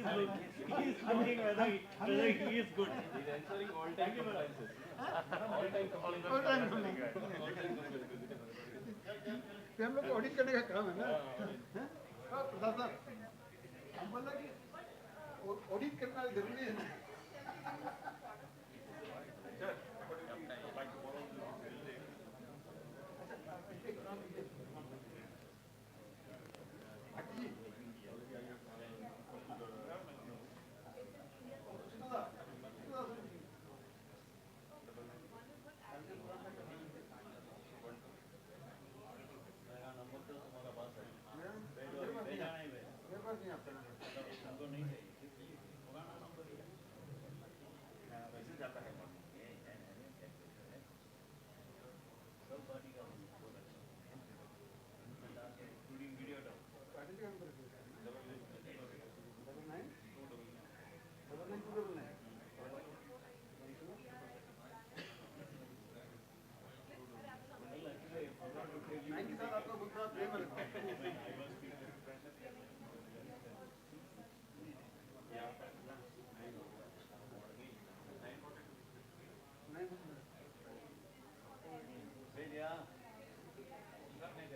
good. He is looking whether he is good. He's answering all time compliances. All time compliances. All time compliances. हम लोग को audit करने का काम है ना. प्रसाद साहब, हम बोला कि ऑडिट करना जरूरी है ना.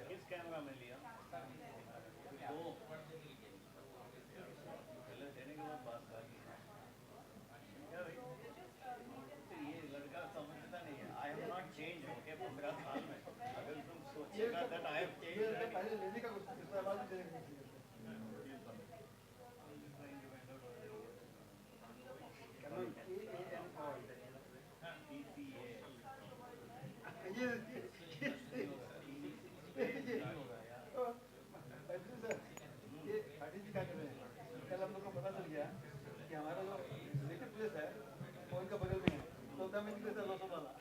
किस कैमरा में लिया? दो पहले देने के बाद बात बाकी क्या भाई? ये लड़का समझता नहीं है. I have not changed. Okay, 15 साल में अगर तुम सोचेगा that I have changed. पहले लेने का कुछ इसका बाद में देने का. कल हम लोग को पता चल गया कि हमारा जो नेटिव प्लेस है वो इनका बगल में है, तो हमें निकले थे लोग वाला.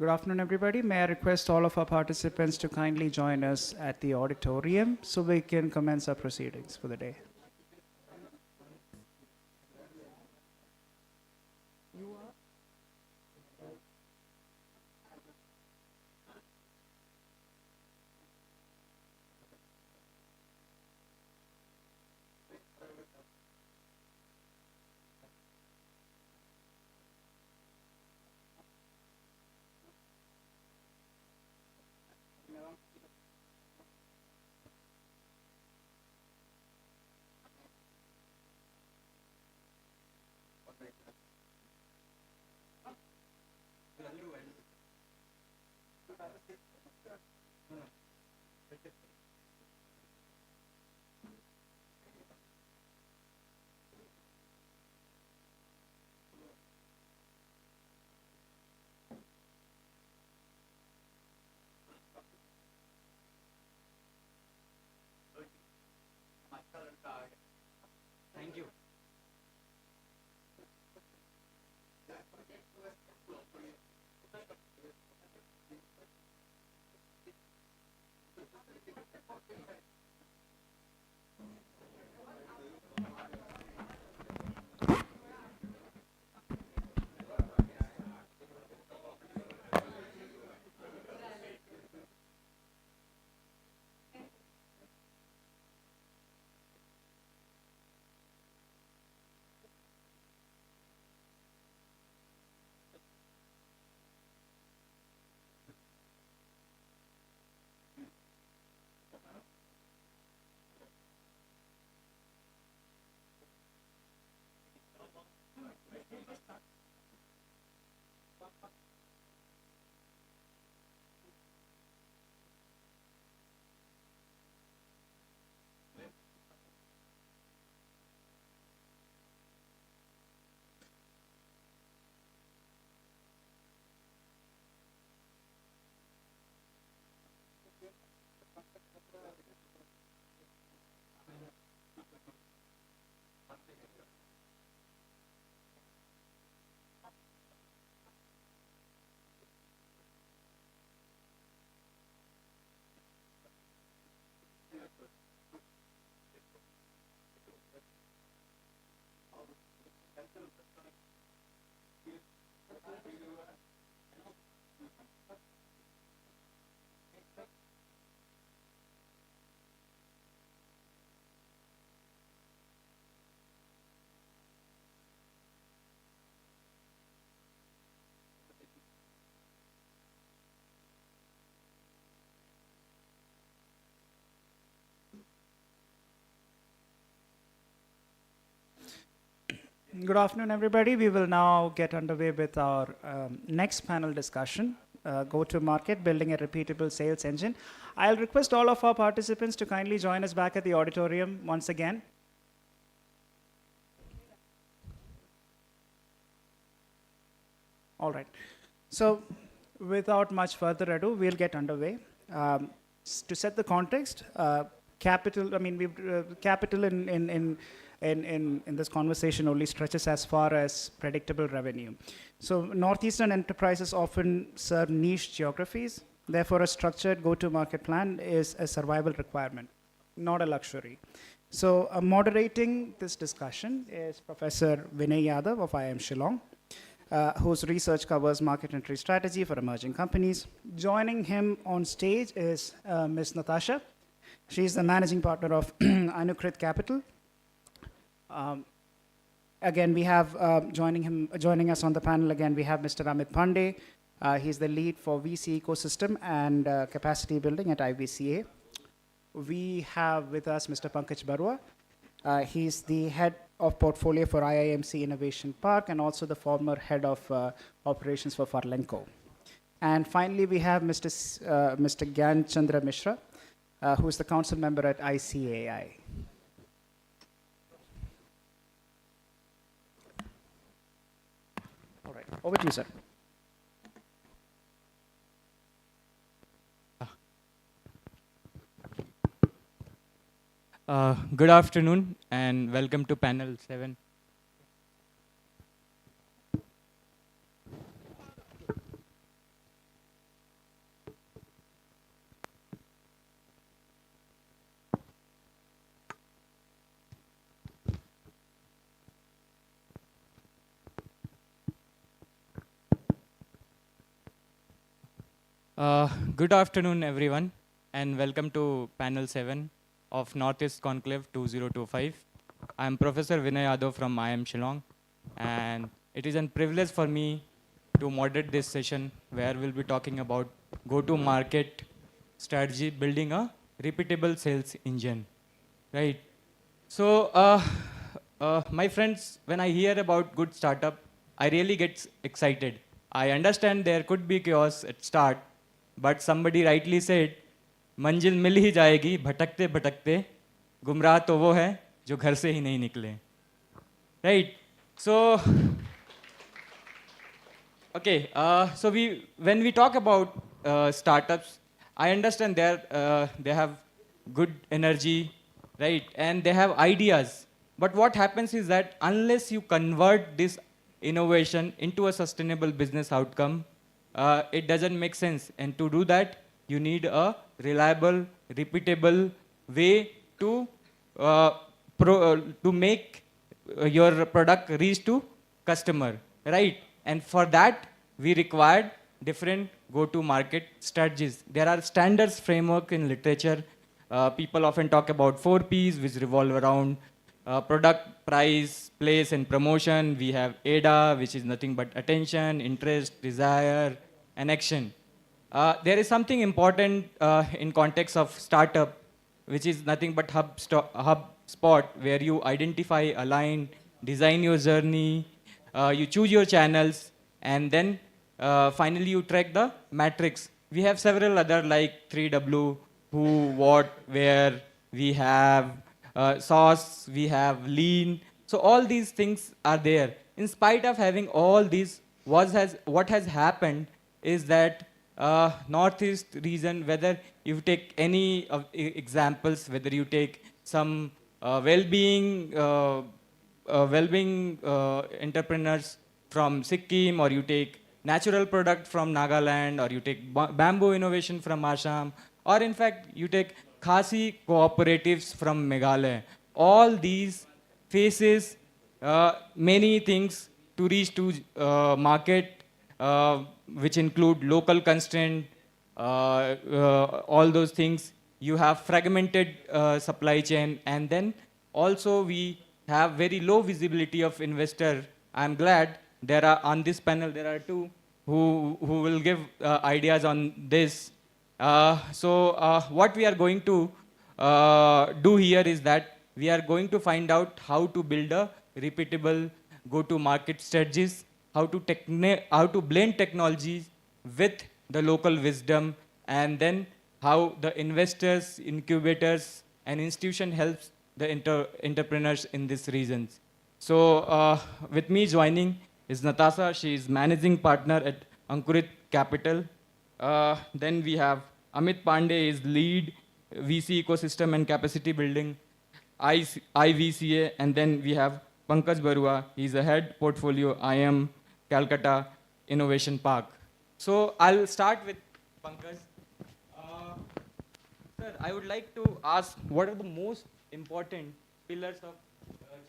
Good afternoon, everybody. May I request all of our participants to kindly join us at the auditorium so we can commence our proceedings for the day. Thank you. Good afternoon, everybody. We will now get underway with our next panel discussion, go-to-market, building a repeatable sales engine. I'll request all of our participants to kindly join us back at the auditorium once again. All right. So without much further ado, we'll get underway. To set the context, capital in this conversation only stretches as far as predictable revenue. So Northeastern enterprises often serve niche geographies. Therefore, a structured go-to-market plan is a survival requirement, not a luxury. So moderating this discussion is Professor Vinay Yadav of IIM Shillong, whose research covers market entry strategy for emerging companies. Joining him on stage is Ms. Natasha. She's the managing partner of Anukrit Capital. Again, we have joining us on the panel again, we have Mr. Amit Pandey. He's the lead for VC ecosystem and capacity building at IICA. We have with us Mr. Pankaj Barua. He's the head of portfolio for IIMC Innovation Park and also the former head of operations for Farlenco. And finally, we have Mr. Gyan Chandra Mishra, who is the council member at ICAI. All right, over to you, sir. Good afternoon and welcome to panel 7. Good afternoon, everyone, and welcome to panel 7 of Northeast Conclave 2025. I'm Professor Vinay Yadav from IIM Shillong, and it is a privilege for me to moderate this session where we'll be talking about go-to-market strategy, building a repeatable sales engine, right? So, my friends, when I hear about good startup, I really get excited. I understand there could be chaos at start, but somebody rightly said, मंजिल मिल ही जाएगी भटकते भटकते गुमराह तो वो है जो घर से ही नहीं निकले, right? So, okay, so when we talk about startups, I understand they have good energy, right? And they have ideas. But what happens is that unless you convert this innovation into a sustainable business outcome, it doesn't make sense. And to do that, you need a reliable, repeatable way to make your product reach to customer, right? And for that, we required different go-to-market strategies. There are standards framework in literature. People often talk about 4 Ps, which revolve around product, price, place, and promotion. We have ADA, which is nothing but attention, interest, desire, and action. There is something important in context of startup, which is nothing but hub spot where you identify, align, design your journey, you choose your channels, and then finally you track the matrix. We have several other like 3W, who, what, where. We have sauce, we have lean. So all these things are there. In spite of having all these, what has happened is that Northeast region, whether you take any of examples, whether you take some well-being entrepreneurs from Sikkim, or you take natural product from Nagaland, or you take bamboo innovation from Assam, or in fact, you take Khasi cooperatives from Meghalaya. All these faces many things to reach to market, which include local constraint, all those things. You have fragmented supply chain, and then also we have very low visibility of investor. I'm glad there are on this panel there are 2 who will give ideas on this. So what we are going to do here is that we are going to find out how to build a repeatable go-to-market strategies, how to blend technologies with the local wisdom, and then how the investors, incubators, and institution helps the entrepreneurs in these regions. So with me joining is Natasha. She is managing partner at Ankurit Capital. Then we have Amit Pandey, is lead VC ecosystem and capacity building, IVCA. And then we have Pankaj Barua. He's a head portfolio IIM Calcutta Innovation Park. So I'll start with Pankaj. Sir, I would like to ask, what are the most important pillars of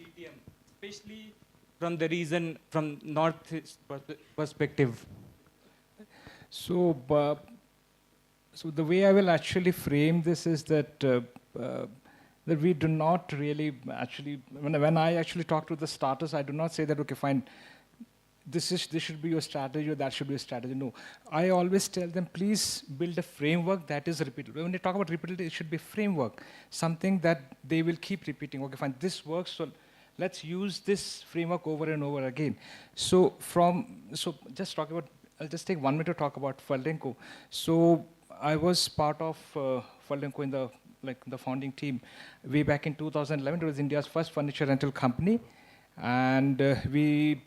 GTM, especially from the region, from Northeast perspective? So, so the way I will actually frame this is that that we do not really actually, when I actually talk to the starters, I do not say that, okay, fine, this should be your strategy or that should be your strategy. No, I always tell them, please build a framework that is repeatable. When they talk about repeatability, it should be a framework, something that they will keep repeating. Okay, fine, this works, so let's use this framework over and over again. So just talk about, I'll just take 1 minute to talk about Faldenco. So I was part of Faldenco in the founding team way back in 2011. It was India's first furniture rental company, and we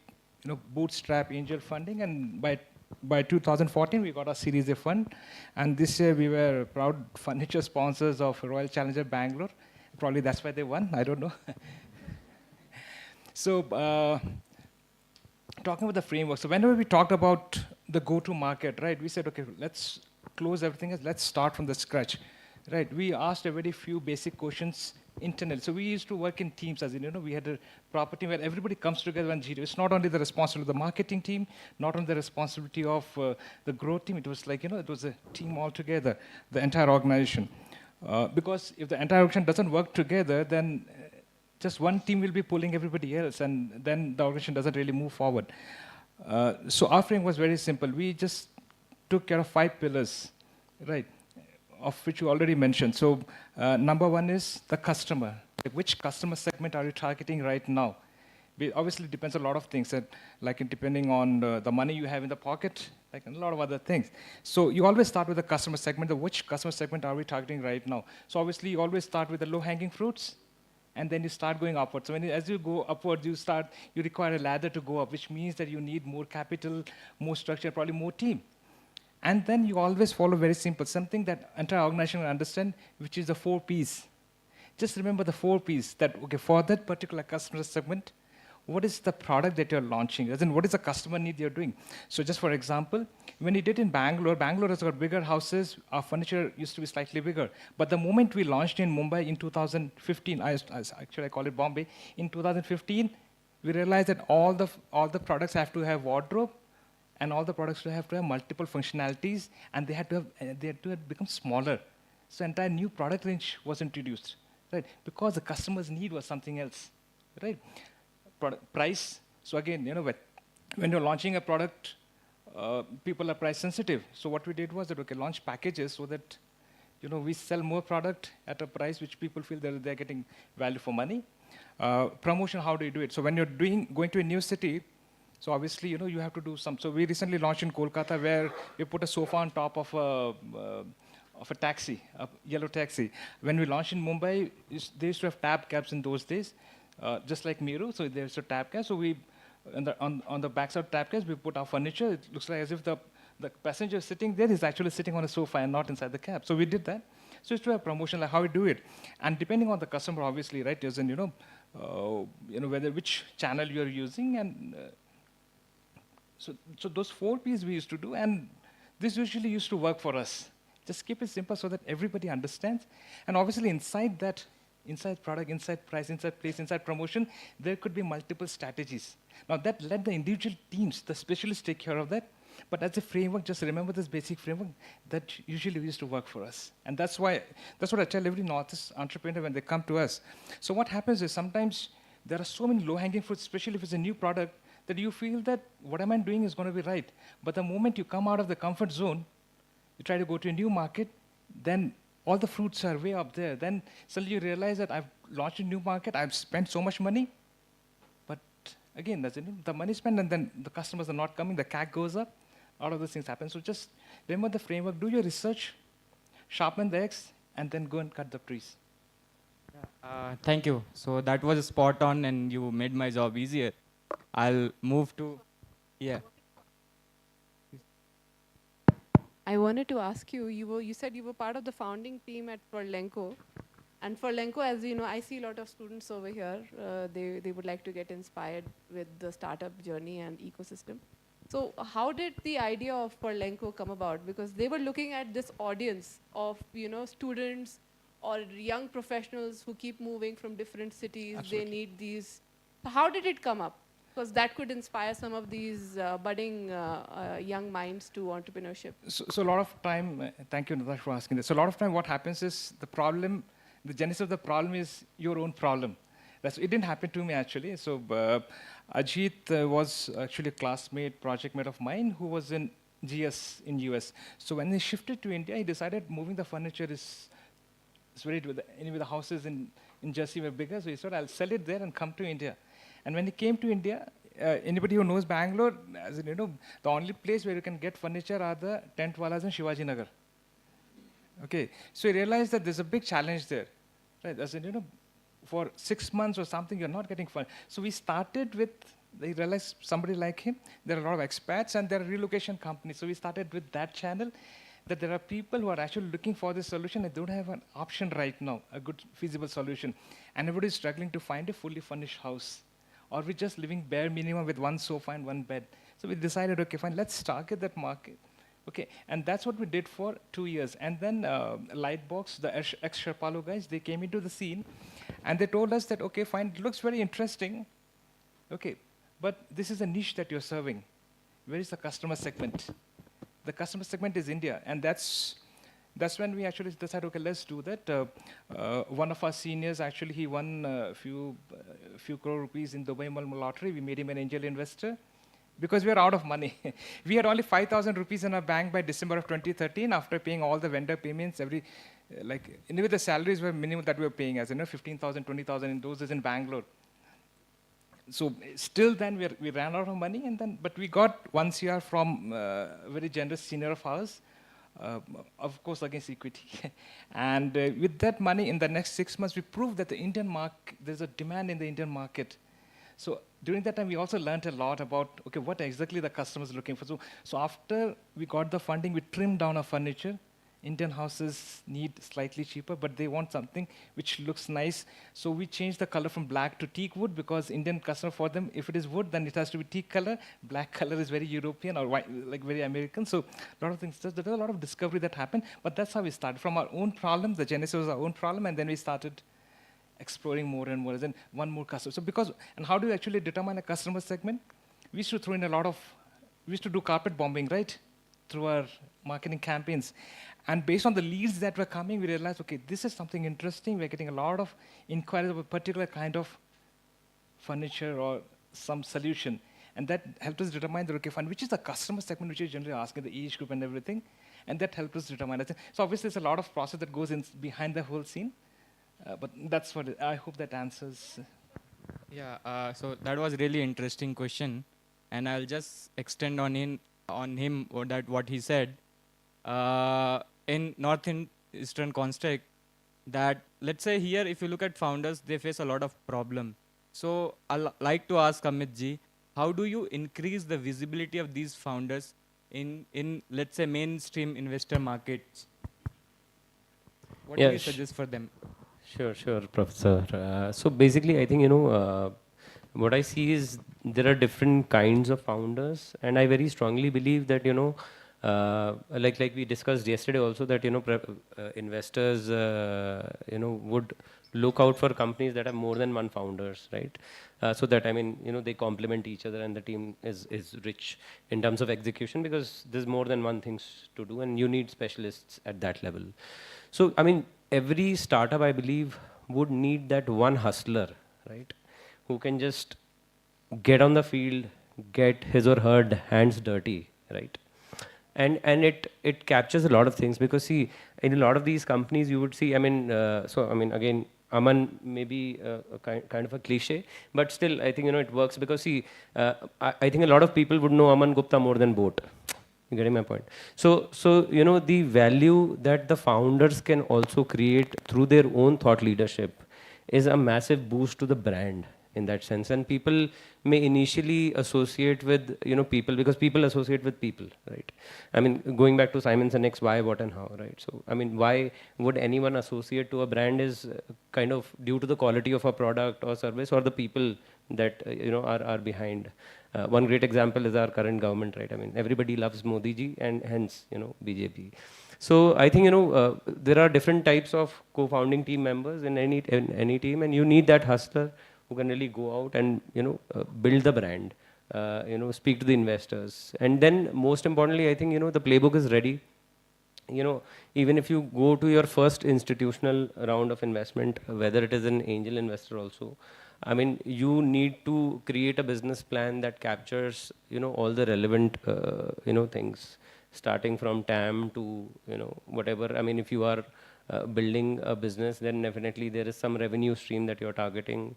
bootstrap angel funding, and by 2014 we got a Series A fund, and this year we were proud furniture sponsors of Royal Challenger Bangalore. Probably that's why they won, I don't know. So talking about the framework, so whenever we talked about the go-to market, right, we said, okay, let's close everything else, let's start from the scratch, right? We asked a very few basic questions internal. So we used to work in teams, as in, we had a proper team where everybody comes together and it's not only the responsibility of the marketing team, not only the responsibility of the growth team, it was like, it was a team altogether, the entire organization. Because if the entire organization doesn't work together, then just one team will be pulling everybody else, and then the organization doesn't really move forward. So our frame was very simple. We just took care of 5 pillars, right, of which you already mentioned. So number 1 is the customer. Like, which customer segment are you targeting right now? Obviously, it depends on a lot of things, like depending on the money you have in the pocket, like a lot of other things. So you always start with the customer segment. Which customer segment are we targeting right now? So obviously, you always start with the low-hanging fruits, and then you start going upwards. So as you go upwards, you require a ladder to go up, which means that you need more capital, more structure, probably more team. And then you always follow very simple, something that entire organization will understand, which is the 4 Ps. Just remember the 4 Ps, that, okay, for that particular customer segment, what is the product that you're launching? As in, what is the customer need you're doing? So just for example, when we did in Bangalore has got bigger houses. Our furniture used to be slightly bigger. But the moment we launched in Mumbai in 2015, I call it Bombay, in 2015, we realized that all the products have to have wardrobe, and all the products have to have multiple functionalities, and they had to have become smaller. So entire new product range was introduced, right? Because the customer's need was something else, right? Price. So again, when you're launching a product, people are price sensitive. So what we did was that, okay, launch packages so that, we sell more product at a price which people feel that they're getting value for money. Promotion, how do you do it? So when you're going to a new city, so obviously, you have to do some. So we recently launched in Kolkata where we put a sofa on top of a taxi, a yellow taxi. When we launched in Mumbai, they used to have tab cabs in those days. Just like Miru, so there's a tab cab. So we, on the backside of tab cabs, we put our furniture. It looks like as if the passenger sitting there is actually sitting on a sofa and not inside the cab. So we did that. So it's to have promotion, like how we do it. And depending on the customer, obviously, right, there's which channel you're using. And so those 4 Ps we used to do, and this usually used to work for us. Just keep it simple so that everybody understands. And obviously inside that, inside product, inside price, inside place, inside promotion, there could be multiple strategies. Now that let the individual teams, the specialists take care of that. But as a framework, just remember this basic framework that usually used to work for us. And that's what I tell every Northeast entrepreneur when they come to us. So what happens is sometimes there are so many low-hanging fruits, especially if it's a new product, that you feel that what am I doing is going to be right. But the moment you come out of the comfort zone, you try to go to a new market, then all the fruits are way up there. Then suddenly you realize that I've launched a new market, I've spent so much money, but again, the money spent and then the customers are not coming, the CAC goes up, all of those things happen. So just remember the framework, do your research, sharpen the X, and then go and cut the trees. Thank you. So that was spot on, and you made my job easier. I'll move to, yeah. I wanted to ask you, you said you were part of the founding team at Furlenco. And Furlenco, as you know, I see a lot of students over here. They would like to get inspired with the startup journey and ecosystem. So how did the idea of Furlenco come about? Because they were looking at this audience of, students or young professionals who keep moving from different cities. Absolutely. They need these. So how did it come up? Because that could inspire some of these budding young minds to entrepreneurship. So a lot of time, thank you, Natasha, for asking this. So a lot of time what happens is the genesis of the problem is your own problem. It didn't happen to me actually. So Ajit was actually a classmate, project mate of mine who was in GS in US. So when he shifted to India, he decided moving the furniture is very, anyway the houses in Jersey were bigger, so he said, I'll sell it there and come to India. And when he came to India, anybody who knows Bangalore, as in, the only place where you can get furniture are the tent walas in Shivaji Nagar. Okay, so he realized that there's a big challenge there, right? As in, for 6 months or something, you're not getting furniture. So we started with, they realized somebody like him, there are a lot of expats and there are relocation companies. So we started with that channel, that there are people who are actually looking for this solution and don't have an option right now, a good feasible solution. And everybody is struggling to find a fully furnished house. Or we're just living bare minimum with one sofa and one bed. So we decided, okay, fine, let's target that market. Okay, and that's what we did for 2 years. And then Lightbox, the ex-Sherpalo guys, they came into the scene. And they told us that, okay, fine, it looks very interesting. Okay, but this is a niche that you're serving. Where is the customer segment? The customer segment is India, and that's when we actually decided, okay, let's do that. One of our seniors, actually, he won a few crore rupees in Dubai Mulm lottery. We made him an angel investor because we were out of money. We had only 5,000 rupees in our bank by December of 2013 after paying all the vendor payments, anyway, the salaries were minimum that we were paying, as 15,000, 20,000 in those days in Bangalore. So still then we ran out of money, but we got 1 CR from a very generous senior of ours, of course against equity. And with that money, in the next 6 months, we proved that the Indian market, there's a demand in the Indian market. So during that time, we also learned a lot about, okay, what exactly the customer is looking for. So after we got the funding, we trimmed down our furniture. Indian houses need slightly cheaper, but they want something which looks nice. So we changed the color from black to teak wood, because Indian customer, for them, if it is wood, then it has to be teak color. Black color is very European or white, like very American. So a lot of things, there was a lot of discovery that happened, but that's how we started. From our own problem, the genesis was our own problem, and then we started exploring more and more, and one more customer. So and how do you actually determine a customer segment? We used to throw in we used to do carpet bombing, right? Through our marketing campaigns. And based on the leads that were coming, we realized, okay, this is something interesting. We're getting a lot of inquiries of a particular kind of furniture or some solution. And that helped us determine that, okay, fine, which is the customer segment which is generally asking, the age group and everything. And that helped us determine. So obviously, there's a lot of process that goes in behind the whole scene. But that's what I hope that answers. Yeah, so that was really interesting question. And I'll just extend on him what he said. In Northeastern construct, that let's say here, if you look at founders, they face a lot of problem. So I'd like to ask Amit ji, how do you increase the visibility of these founders in let's say mainstream investor markets? What do you suggest for them? Sure, Professor. So basically, I think, what I see is there are different kinds of founders, and I very strongly believe that, like we discussed yesterday also, that investors would look out for companies that have more than one founders, right? So that, they complement each other and the team is rich in terms of execution, because there's more than one things to do and you need specialists at that level. So every startup, I believe, would need that one hustler, right, who can just get on the field, get his or her hands dirty, right? And it captures a lot of things, because see, in a lot of these companies you would see, again, Aman may be a kind of a cliche, but still I think it works, because see, I think a lot of people would know Aman Gupta more than Boat. You getting my point? So the value that the founders can also create through their own thought leadership is a massive boost to the brand in that sense. And people may initially associate with people, because people associate with people, right? Going back to Simon Sinek's why, what and how, right? So why would anyone associate to a brand is kind of due to the quality of a product or service or the people that are behind. One great example is our current government, right? Everybody loves Modi ji, and hence BJP. So I think there are different types of co-founding team members in any team, and you need that hustler who can really go out and build the brand, speak to the investors, and then most importantly, I think the playbook is ready. Even if you go to your first institutional round of investment, whether it is an angel investor also, you need to create a business plan that captures all the relevant things, starting from TAM to whatever. If you are building a business, then definitely there is some revenue stream that you're targeting.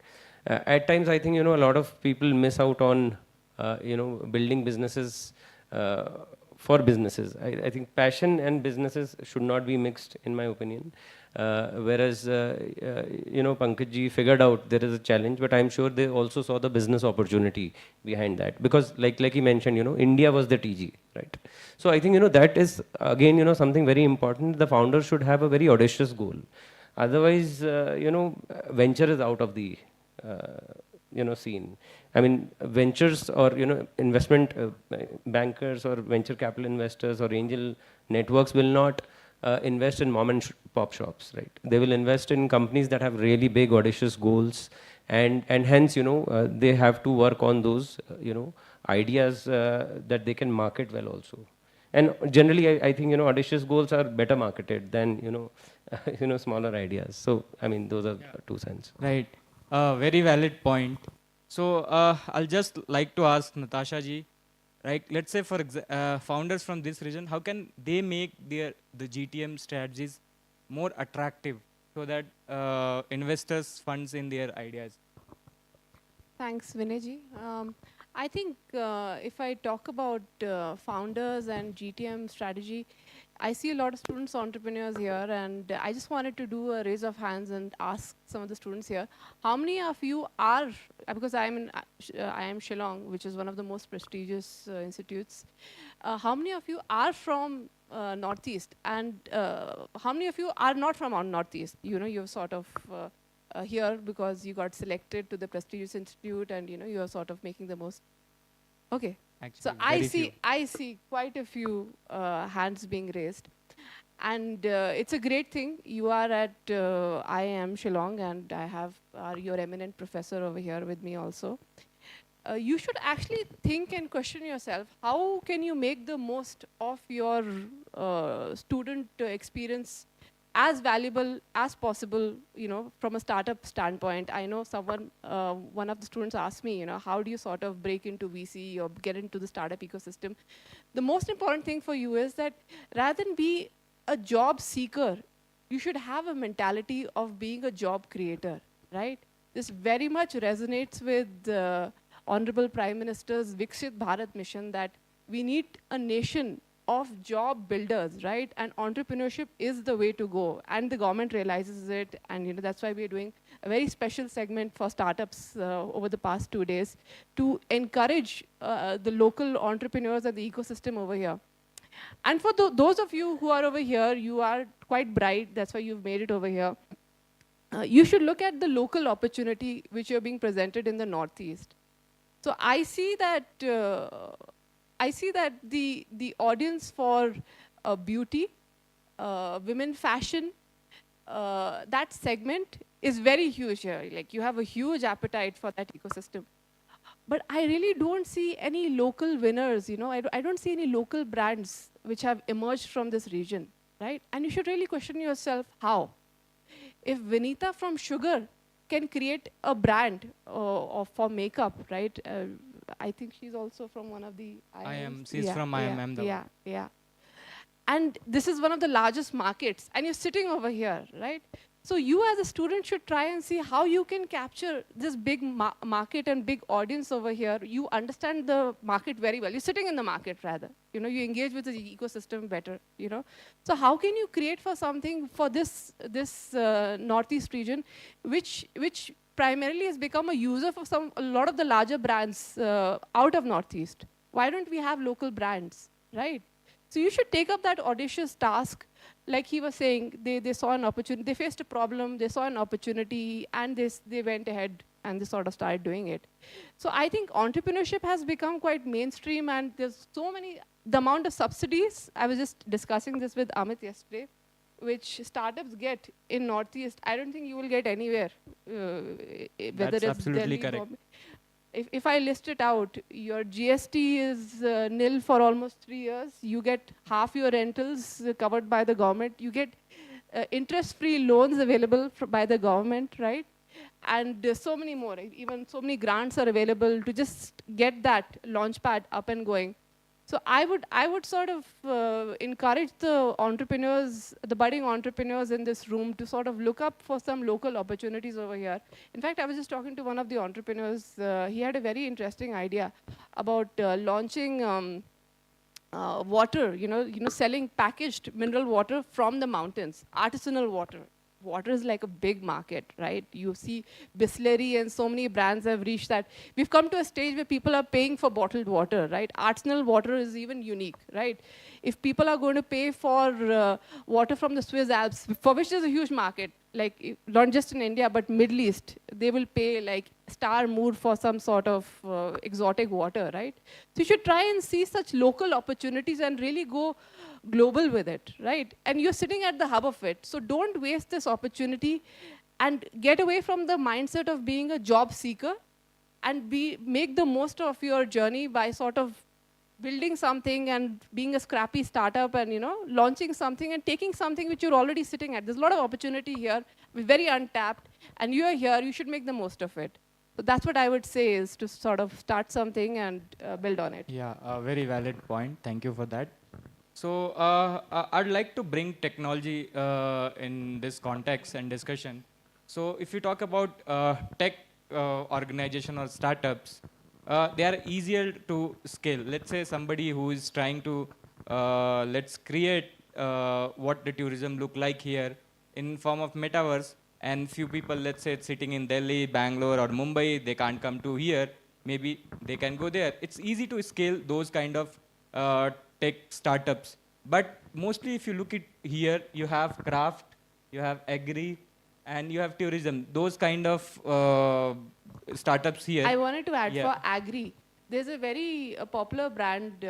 At times, I think a lot of people miss out on building businesses for businesses. I think passion and businesses should not be mixed, in my opinion. Whereas Pankaj ji figured out there is a challenge, but I'm sure they also saw the business opportunity behind that, because like he mentioned, India was the TG, right? So I think that is again something very important. The founder should have a very audacious goal. Otherwise, venture is out of the scene. Ventures or investment bankers or venture capital investors or angel networks will not invest in mom and pop shops, right? They will invest in companies that have really big, audacious goals, and hence, they have to work on those, ideas that they can market well also. And generally, I think, audacious goals are better marketed than, smaller ideas. So, I mean, those are 2 cents. Right. Very valid point. So I'll just like to ask Natasha ji, right? Let's say for founders from this region, how can they make the GTM strategies more attractive so that investors funds in their ideas? Thanks, Vinayji. I think if I talk about founders and GTM strategy, I see a lot of students, entrepreneurs here, and I just wanted to do a raise of hands and ask some of the students here, how many of you are, because I am Shillong, which is one of the most prestigious institutes, how many of you are from Northeast, and how many of you are not from Northeast? You're sort of here because you got selected to the prestigious institute, and you're sort of making the most. Okay. Actually, So I see quite a few hands being raised, and it's a great thing. You are at IIM Shillong, and I have your eminent professor over here with me also. You should actually think and question yourself, how can you make the most of your student experience as valuable as possible, from a startup standpoint. I know one of the students asked me, how do you sort of break into VC or get into the startup ecosystem? The most important thing for you is that rather than be a job seeker, you should have a mentality of being a job creator, right? This very much resonates with Honorable Prime Minister's Viksit Bharat mission, that we need a nation of job builders, right? And entrepreneurship is the way to go. And the government realizes it. And that's why we're doing a very special segment for startups over the past 2 days to encourage the local entrepreneurs and the ecosystem over here. And for those of you who are over here, you are quite bright. That is why you've made it over here. You should look at the local opportunity which you're being presented in the Northeast. So I see that the audience for beauty, women fashion, that segment is very huge here. Like, you have a huge appetite for that ecosystem. But I really don't see any local winners, I don't see any local brands which have emerged from this region, right? And you should really question yourself, how? If Vinita from Sugar can create a brand for makeup, right? I think she's also from one of the IIMs. She's from IIM. Yeah. And this is one of the largest markets, and you're sitting over here, right? So you as a student should try and see how you can capture this big market and big audience over here. You understand the market very well. You're sitting in the market, rather. You engage with the ecosystem better, So how can you create for something for this Northeast region, which primarily has become a user for a lot of the larger brands out of Northeast? Why don't we have local brands, right? So you should take up that audacious task. Like he was saying, they saw an opportunity, they faced a problem, they saw an opportunity, and they went ahead and they sort of started doing it. So I think entrepreneurship has become quite mainstream, and there's the amount of subsidies, I was just discussing this with Amit yesterday, which startups get in Northeast, I don't think you will get anywhere. Whether That's it's absolutely Delhi, correct. If I list it out, your GST is nil for almost 3 years. You get half your rentals covered by the government. You get interest-free loans available by the government, right? And so many more. Even so many grants are available to just get that launchpad up and going. So I would sort of encourage the entrepreneurs, the budding entrepreneurs in this room, to sort of look up for some local opportunities over here. In fact, I was just talking to one of the entrepreneurs. He had a very interesting idea about launching water, selling packaged mineral water from the mountains, artisanal water. Water is like a big market, right? You see Bisleri and so many brands have reached that. We've come to a stage where people are paying for bottled water, right? Artisanal water is even unique, right? if people are going to pay for water from the Swiss Alps, for which there's a huge market, like not just in India, but Middle East, they will pay like star mood for some sort of exotic water, right? So you should try and see such local opportunities and really go global with it, right? And you're sitting at the hub of it. So don't waste this opportunity and get away from the mindset of being a job seeker and make the most of your journey by sort of building something and being a scrappy startup and, you know, launching something and taking something which you're already sitting at. There's a lot of opportunity here, very untapped, and you are here, you should make the most of it. So that's what I would say, is to sort of start something and build on it. Yeah, a very valid point. Thank you for that. So I'd like to bring technology in this context and discussion. So if you talk about tech organization or startups, they are easier to scale. Let's say somebody who is trying to, let's create what the tourism look like here in form of metaverse, and few people, let's say sitting in Delhi, Bangalore or Mumbai, they can't come to here, maybe they can go there. It's easy to scale those kind of tech startups. But mostly if you look at here, you have craft, you have agri, and you have tourism. Those kind of startups here. I wanted to add Yeah. for agri. There's a very popular brand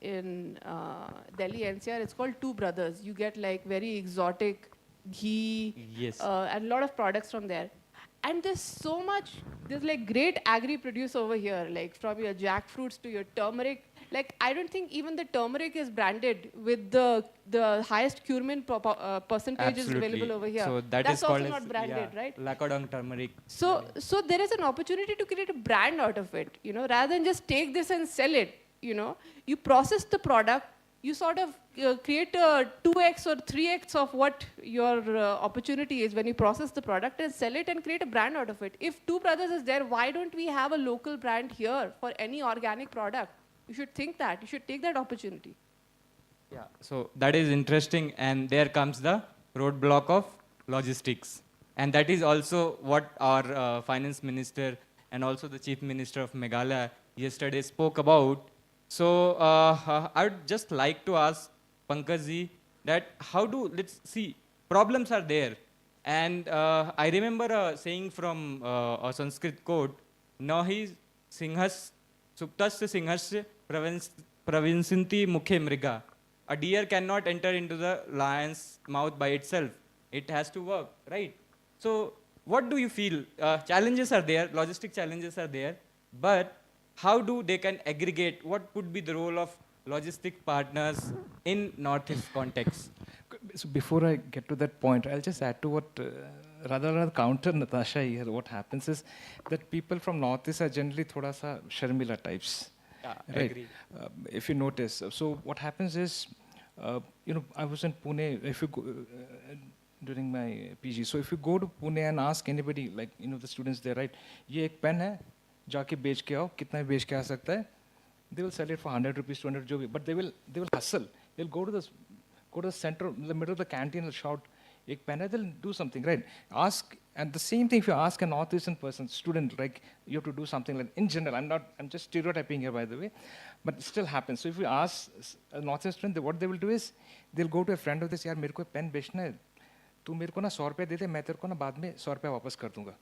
in Delhi NCR. It's called Two Brothers. You get like very exotic ghee Yes. and a lot of products from there. And there's so much, there's like great agri produce over here, like from your jackfruits to your turmeric. Like, I don't think even the turmeric is branded with the highest cumin percentage is available over here. So that's is also called not as, branded, yeah, right? Lacodon turmeric. So there is an opportunity to create a brand out of it, you know, rather than just take this and sell it, you know. You process the product, you sort of create a 2x or 3x of what your opportunity is when you process the product and sell it and create a brand out of it. If Two Brothers is there, why don't we have a local brand here for any organic product? You should think that. You should take that opportunity. Yeah, so that is interesting, and there comes the roadblock of logistics. And that is also what our finance minister and also the chief minister of Meghalaya yesterday spoke about. So I would just like to ask Pankaj that let's see, problems are there. And I remember a saying from a Sanskrit quote, Nahi singhas suptasya singhasya pravinsinti mukhe mriga. A deer cannot enter into the lion's mouth by itself. It has to work, right? So what do you feel? Challenges are there, logistic challenges are there, but how do they can aggregate? What could be the role of logistic partners in Northeast context? So before I get to that point, I'll just add to what, rather counter Natasha here. What happens is that people from Northeast are generally thoda sa sharmila types. Yeah, I Right. agree. If you notice, so what happens is, you know, I was in Pune. If you go, during my PG, so if you go to Pune and ask anybody, like, you know, the students there, right? ये एक pen है, जाके बेच के आओ, कितना में बेच के आ सकता है? They will sell it for 100 rupees, 200 जो भी, but they will hustle. They'll go to the center, the middle of the canteen and shout, एक पेन है, they'll do something, right? Ask, and the same thing if you ask a Northeastern person, student, like, you have to do something like, in general, I'm just stereotyping here, by the way, but it still happens. So if you ask a Northeastern student, what they will do is, they'll go to a friend of theirs, यार मेरे को pen बेचना है, तू मेरे को ना 100 रुपये दे दे, मैं तेरे को ना बाद में 100 रुपये वापस कर दूंगा.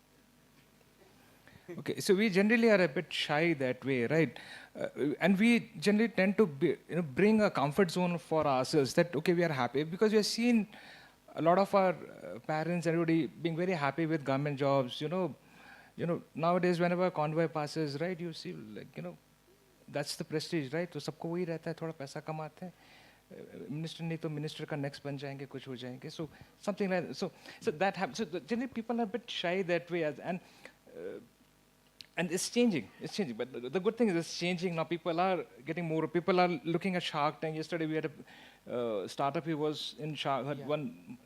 Okay, so we generally are a bit shy that way, right? And we generally tend to bring a comfort zone for ourselves that, okay, we are happy because we have seen a lot of our parents, everybody being very happy with government jobs, you know, nowadays whenever a convoy passes, right, you see, like, you know, that's the prestige, right? तो सबको वही रहता है, थोड़ा पैसा कमाते हैं. Minister नहीं तो minister का next बन जाएंगे, कुछ हो जाएंगे. So something like that. So that happens. So generally people are a bit shy that way, and it's changing. It's changing. But the good thing is it's changing now. People are getting more. People are looking at Shark Tank. Yesterday we had a startup. He was in one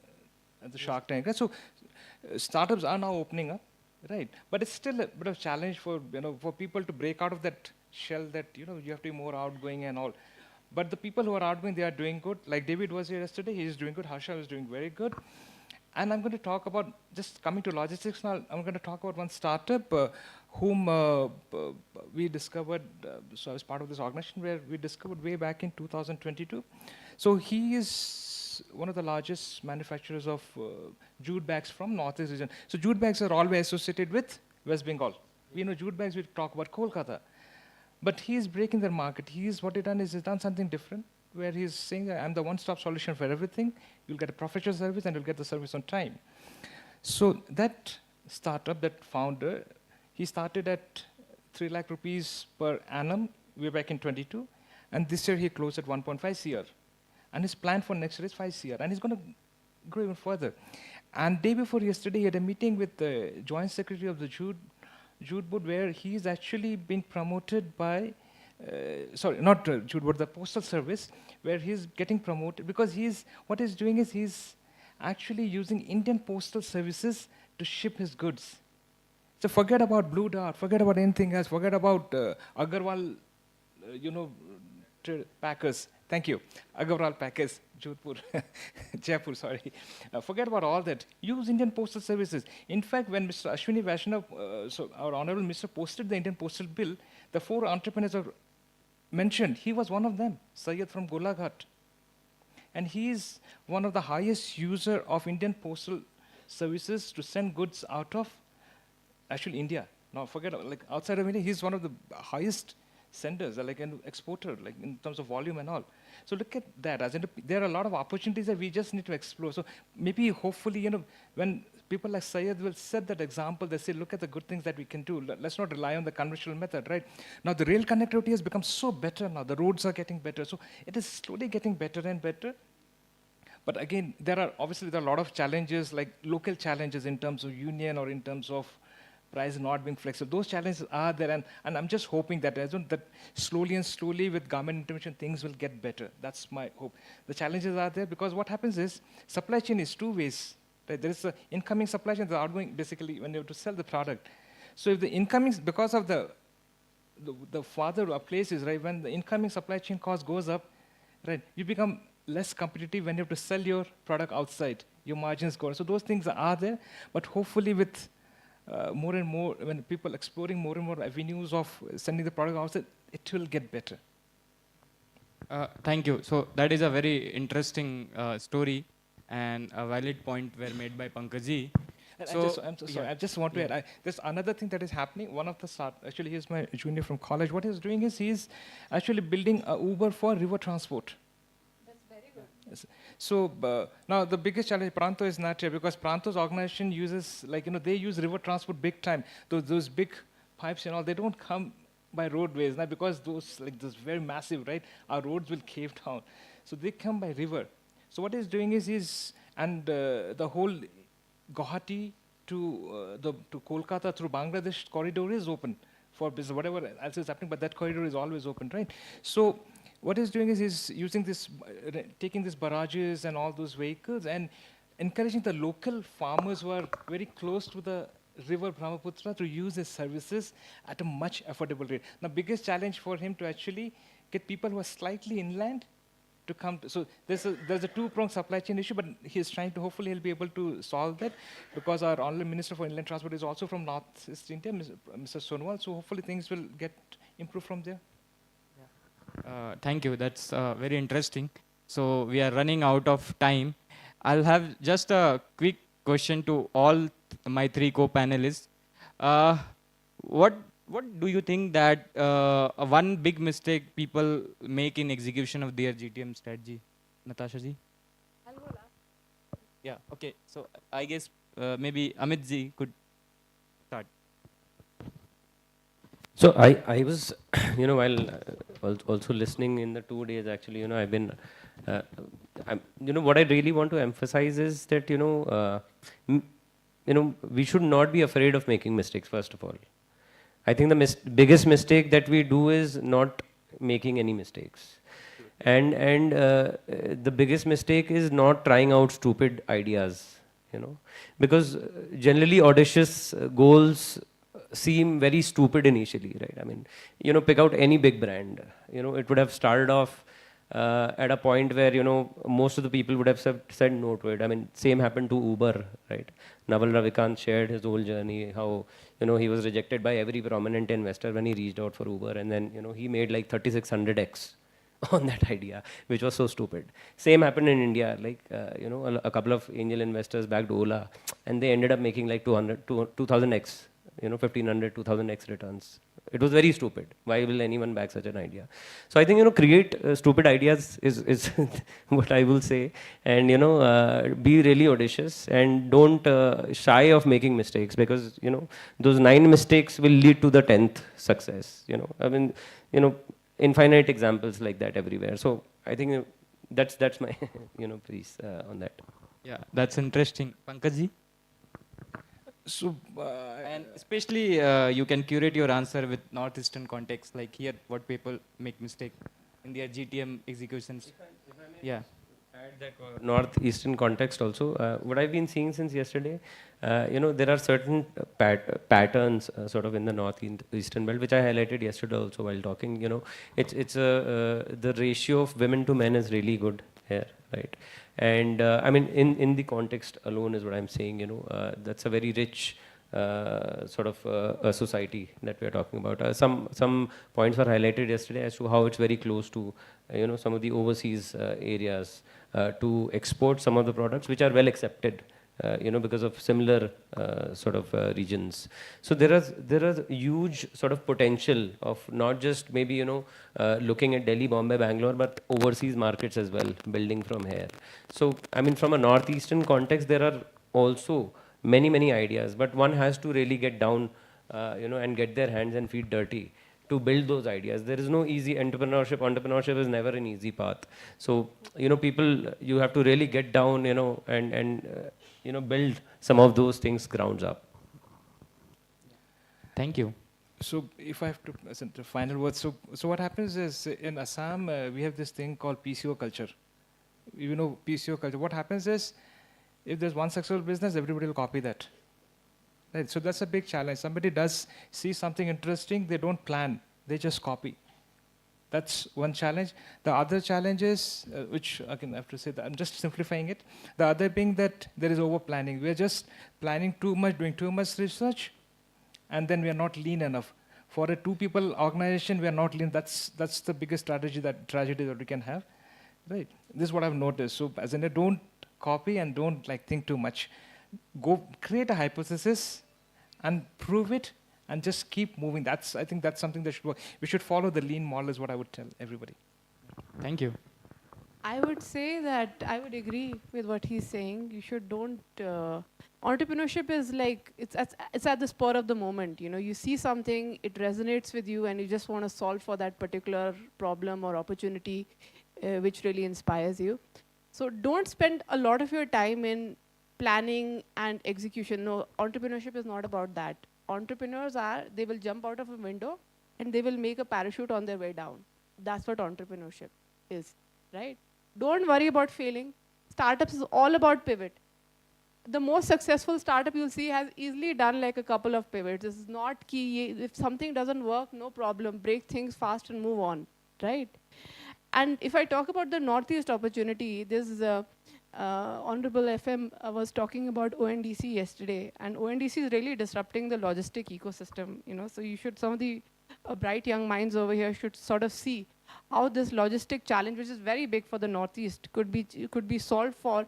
at the Shark Tank. So startups are now opening up, right? But it's still a bit of challenge for people to break out of that shell that you have to be more outgoing and all. But the people who are outgoing, they are doing good. Like David was here yesterday. He is doing good. Harsha is doing very good. And I'm going to talk about, just coming to logistics now, I'm going to talk about one startup whom we discovered, so I was part of this organization where we discovered way back in 2022. So he is one of the largest manufacturers of jute bags from Northeast region. So jute bags are always associated with West Bengal. We know jute bags, we talk about Kolkata. But he is breaking their market. What he's done is he's done something different, where he's saying that I'm the one-stop solution for everything. You'll get a professional service and you'll get the service on time. So that startup, that founder, he started at 3 lakh rupees per annum way back in 22. And this year he closed at 1.5 CR. And his plan for next year is 5 CR. And he's going to grow even further. And day before yesterday, he had a meeting with the joint secretary of the Jute Board, where he's actually been promoted by, sorry, not Jute Board, the Postal Service, where he's getting promoted because what he's doing is he's actually using Indian Postal Services to ship his goods. So forget about Blue Dart, forget about anything else, forget about Agarwal, packers. Thank you. Agarwal packers, Jodhpur, Jaipur, sorry. Forget about all that. Use Indian Postal Services. In fact, when Mr. Ashwini Vaishnav, so our Honorable Minister, posted the Indian Postal Bill, the 4 entrepreneurs are mentioned. He was one of them, Syed from Golaghat. And he is one of the highest user of Indian Postal Services to send goods out of, actually, India. Now, forget, like, outside of India, he's one of the highest senders, like an exporter, like in terms of volume and all. So look at that. There are a lot of opportunities that we just need to explore. So maybe, hopefully, when people like Syed will set that example, they say, look at the good things that we can do. Let's not rely on the conventional method, right? Now, the rail connectivity has become so better now. The roads are getting better. So it is slowly getting better and better. But again, there are a lot of challenges, like local challenges in terms of union or in terms of price not being flexible. Those challenges are there, and I'm just hoping that slowly and slowly with government intervention, things will get better. That's my hope. The challenges are there because what happens is supply chain is 2 ways. Right? There is an incoming supply chain, the outgoing, basically, when you have to sell the product. So if the incoming, because of the farther a place is, right, when the incoming supply chain cost goes up, right, you become less competitive when you have to sell your product outside. Your margins go. So those things are there, but hopefully with more and more, when people exploring more and more avenues of sending the product outside, it will get better. Thank you. So that is a very interesting story, and a valid point were made by Pankaj. I'm so sorry. I just want to add. There's another thing that is happening. One of the actually, he's my junior from college. What he's doing is he's actually building a Uber for river transport. So now the biggest challenge, Pranto is not here because Pranto's organization uses, they use river transport big time. Those big pipes and all, they don't come by roadways now because those very massive, right? Our roads will cave down. So they come by river. So what he's doing is the whole Guwahati to Kolkata through Bangladesh corridor is open for business. Whatever else is happening, but that corridor is always open, right? So what he's doing is he's using taking these barrages and all those vehicles and encouraging the local farmers who are very close to the river Brahmaputra to use his services at a much affordable rate. Now, biggest challenge for him to actually get people who are slightly inland to come. So there's a 2-pronged supply chain issue, but he's trying to, hopefully he'll be able to solve that because our Honorable Minister for Inland Transport is also from Northeast India, Mr. Sonowal. So hopefully things will get improved from there. Thank you. That's very interesting. So we are running out of time. I'll have just a quick question to all my 3 co-panelists. What do you think that one big mistake people make in execution of their GTM strategy? Natasha ji? I'll go last. Yeah, okay. So I guess maybe Amit ji could start. So I was, while also listening in the 2 days, actually, I've been, what I really want to emphasize is that, we should not be afraid of making mistakes, first of all. I think the biggest mistake that we do is not making any mistakes. And the biggest mistake is not trying out stupid ideas, because generally audacious goals seem very stupid initially, right? I mean, pick out any big brand. It would have started off at a point where, you know, most of the people would have said no to it. I mean, same happened to Uber, right? Naval Ravikant shared his whole journey, how, you know, he was rejected by every prominent investor when he reached out for Uber, and then, you know, he made like 3600x on that idea, which was so stupid. Same happened in India, like, you know, a couple of angel investors backed Ola, and they ended up making like 2000x, you know, 1500, 2000x returns. It was very stupid. Why will anyone back such an idea? So I think, you know, create stupid ideas is what I will say. And, you know, be really audacious and don't shy of making mistakes, because, you know, those 9 mistakes will lead to the 10th success. You know, I mean, you know, infinite examples like that everywhere. So I think that's my, you know, piece on that. Yeah, that's interesting. Pankaj ji? So, And especially you can curate your answer with northeastern context, like here what people make mistake in their GTM executions. Yeah. Add that northeastern context also. What I've been seeing since yesterday, you know, there are certain patterns sort of in the northeastern belt, which I highlighted yesterday also while talking. You know, it's the ratio of women to men is really good here, right? And I mean, in the context alone is what I'm saying. You know, that's a very rich sort of a society that we are talking about. Some points were highlighted yesterday as to how it's very close to, you know, some of the overseas areas to export some of the products which are well accepted, you know, because of similar sort of regions. So there is huge sort of potential of not just maybe, you know, looking at Delhi, Bombay, Bangalore, but overseas markets as well, building from here. So I mean, from a northeastern context, there are also many ideas, but one has to really get down, you know, and get their hands and feet dirty to build those ideas. There is no easy entrepreneurship. Entrepreneurship is never an easy path. So, you know, people, you have to really get down, you know, and you know, build some of those things grounds up. Thank you. So if I have to present the final words, so what happens is in Assam, we have this thing called PCO culture. You know, PCO culture. What happens is, if there's one successful business, everybody will copy that. Right? So that's a big challenge. Somebody does see something interesting, they don't plan, they just copy. That's one challenge. The other challenge is, which again I have to say that I'm just simplifying it. The other being that there is over planning. We're just planning too much, doing too much research, and then we are not lean enough. For a 2-people organization, we are not lean. That's the biggest tragedy that we can have. Right? This is what I've noticed. So as in, don't copy and don't like think too much. Go create a hypothesis and prove it and just keep moving. I think that's something that should work. We should follow the lean model is what I would tell everybody. Thank you. I would say that I would agree with what he's saying. You should entrepreneurship is like, it's at the spur of the moment. You know, you see something, it resonates with you and you just want to solve for that particular problem or opportunity which really inspires you. So don't spend a lot of your time in planning and execution. No, entrepreneurship is not about that. Entrepreneurs they will jump out of a window and they will make a parachute on their way down. That's what entrepreneurship is, right? Don't worry about failing. Startups is all about pivot. The most successful startup you'll see has easily done like a couple of pivots. This is not key. If something doesn't work, no problem. Break things fast and move on, right? And if I talk about the Northeast opportunity, this is Honorable FM was talking about ONDC yesterday, and ONDC is really disrupting the logistic ecosystem. You know, so you should, some of the bright young minds over here should sort of see how this logistic challenge, which is very big for the Northeast, could be solved for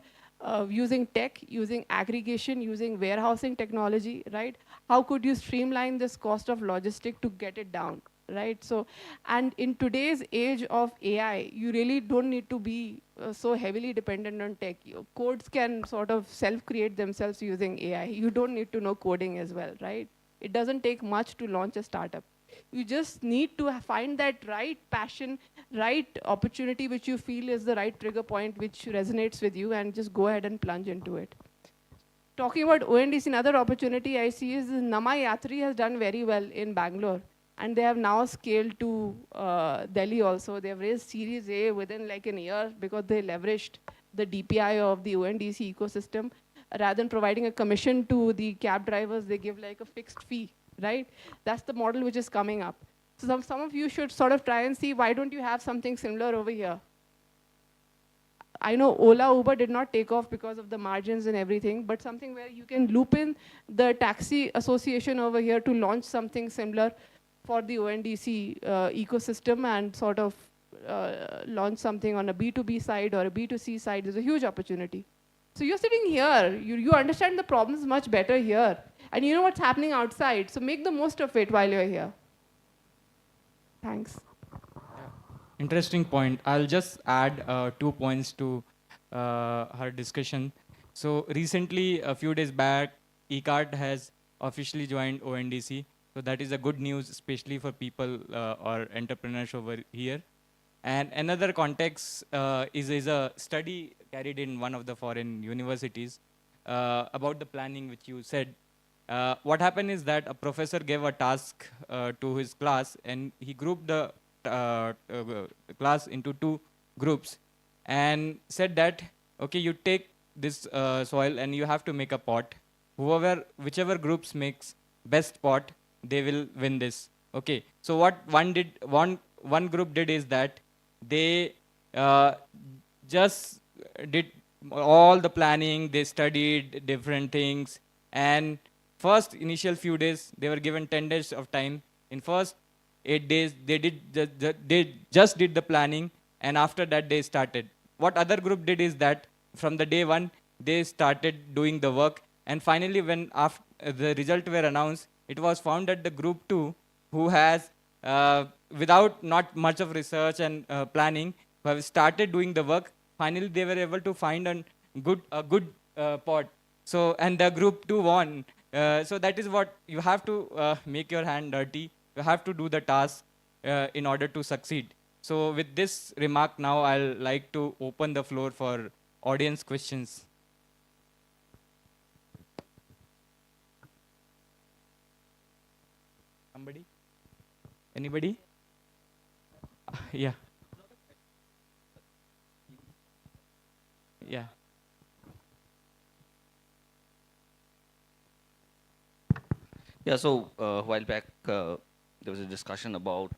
using tech, using aggregation, using warehousing technology, right? How could you streamline this cost of logistic to get it down? Right? So, and in today's age of AI, you really don't need to be so heavily dependent on tech. Your codes can sort of self-create themselves using AI. You don't need to know coding as well, right? It doesn't take much to launch a startup. You just need to find that right passion, right opportunity which you feel is the right trigger point which resonates with you, and just go ahead and plunge into it. Talking about ONDC, another opportunity I see is Nama Yatri has done very well in Bangalore. And they have now scaled to Delhi also. They have raised Series A within like an year because they leveraged the DPI of the ONDC ecosystem. Rather than providing a commission to the cab drivers, they give like a fixed fee, right? That's the model which is coming up. So some of you should sort of try and see, why don't you have something similar over here? I know Ola, Uber did not take off because of the margins and everything, but something where you can loop in the taxi association over here to launch something similar for the ONDC ecosystem and sort of launch something on a B2B side or a B2C side is a huge opportunity. So you're sitting here, you understand the problems much better here, and you know what's happening outside, so make the most of it while you're here. Thanks. Interesting point. I'll just add 2 points to her discussion. So recently, a few days back, IICA has officially joined ONDC. So that is a good news, especially for people or entrepreneurs over here. And another context is a study carried in one of the foreign universities about the planning, which you said. What happened is that a professor gave a task to his class, and he grouped the class into 2 groups and said that, okay, you take this soil and you have to make a pot. Whichever groups makes best pot, they will win this. Okay, so what one group did is that they just did all the planning, they studied different things, and first initial few days, they were given 10 days of time. In first 8 days, they just did the planning, and after that they started. What other group did is that from the day 1, they started doing the work, and finally when the result were announced, it was found that the group 2, who has, without not much of research and planning, who have started doing the work, finally they were able to find a good pot. So, and the group 2 won. So that is what you have to make your hand dirty. You have to do the task in order to succeed. So with this remark now, I'll like to open the floor for audience questions. Somebody? Anybody? Yeah. Yeah. Yeah, so a while back, there was a discussion about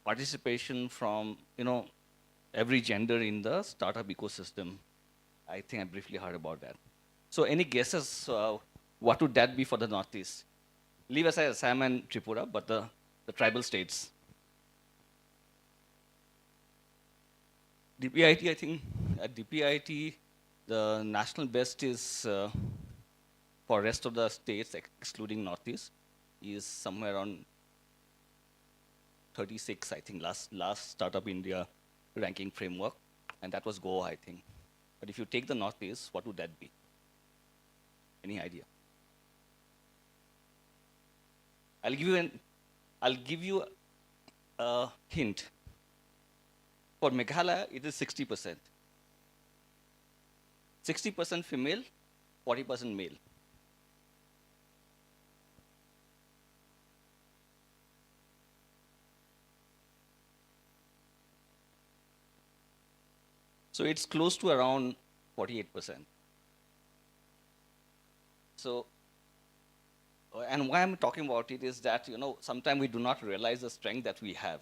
participation from, every gender in the startup ecosystem. I think I briefly heard about that. So any guesses, what would that be for the Northeast? Leave aside Assam and Tripura, but the tribal states. DPIT, I think, at DPIT, the national best is, for rest of the states, excluding Northeast, is somewhere around 36, I think, last Startup India ranking framework, and that was Goa, I think. But if you take the Northeast, what would that be? Any idea? I'll give you a hint. For Meghalaya, it is 60%. 60% female, 40% male. So it's close to around 48%. So, and why I'm talking about it is that, sometimes we do not realize the strength that we have.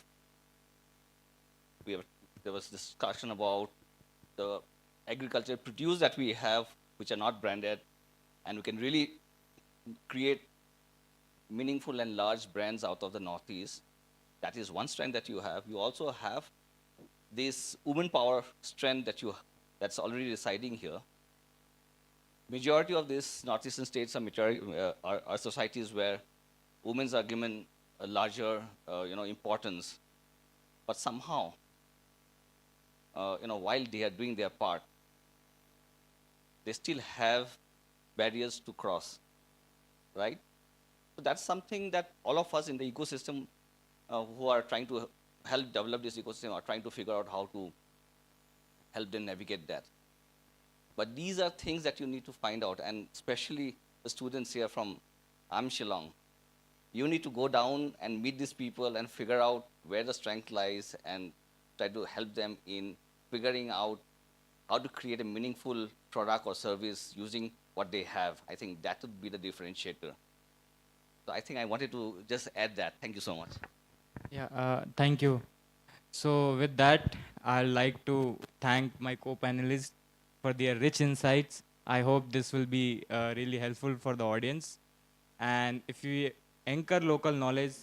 There was discussion about the agricultural produce that we have, which are not branded, and we can really create meaningful and large brands out of the Northeast. That is one strength that you have. You also have this woman power strength that's already residing here. Majority of these Northeastern states are societies where women are given a larger, importance. But somehow, while they are doing their part, they still have barriers to cross, right? So that's something that all of us in the ecosystem who are trying to help develop this ecosystem are trying to figure out how to help them navigate that. But these are things that you need to find out, and especially the students here from Shillong. You need to go down and meet these people and figure out where the strength lies and try to help them in figuring out how to create a meaningful product or service using what they have. I think that would be the differentiator. So I think I wanted to just add that. Thank you so much. Yeah, thank you. So with that, I'd like to thank my co-panelists for their rich insights. I hope this will be really helpful for the audience. And if we anchor local knowledge,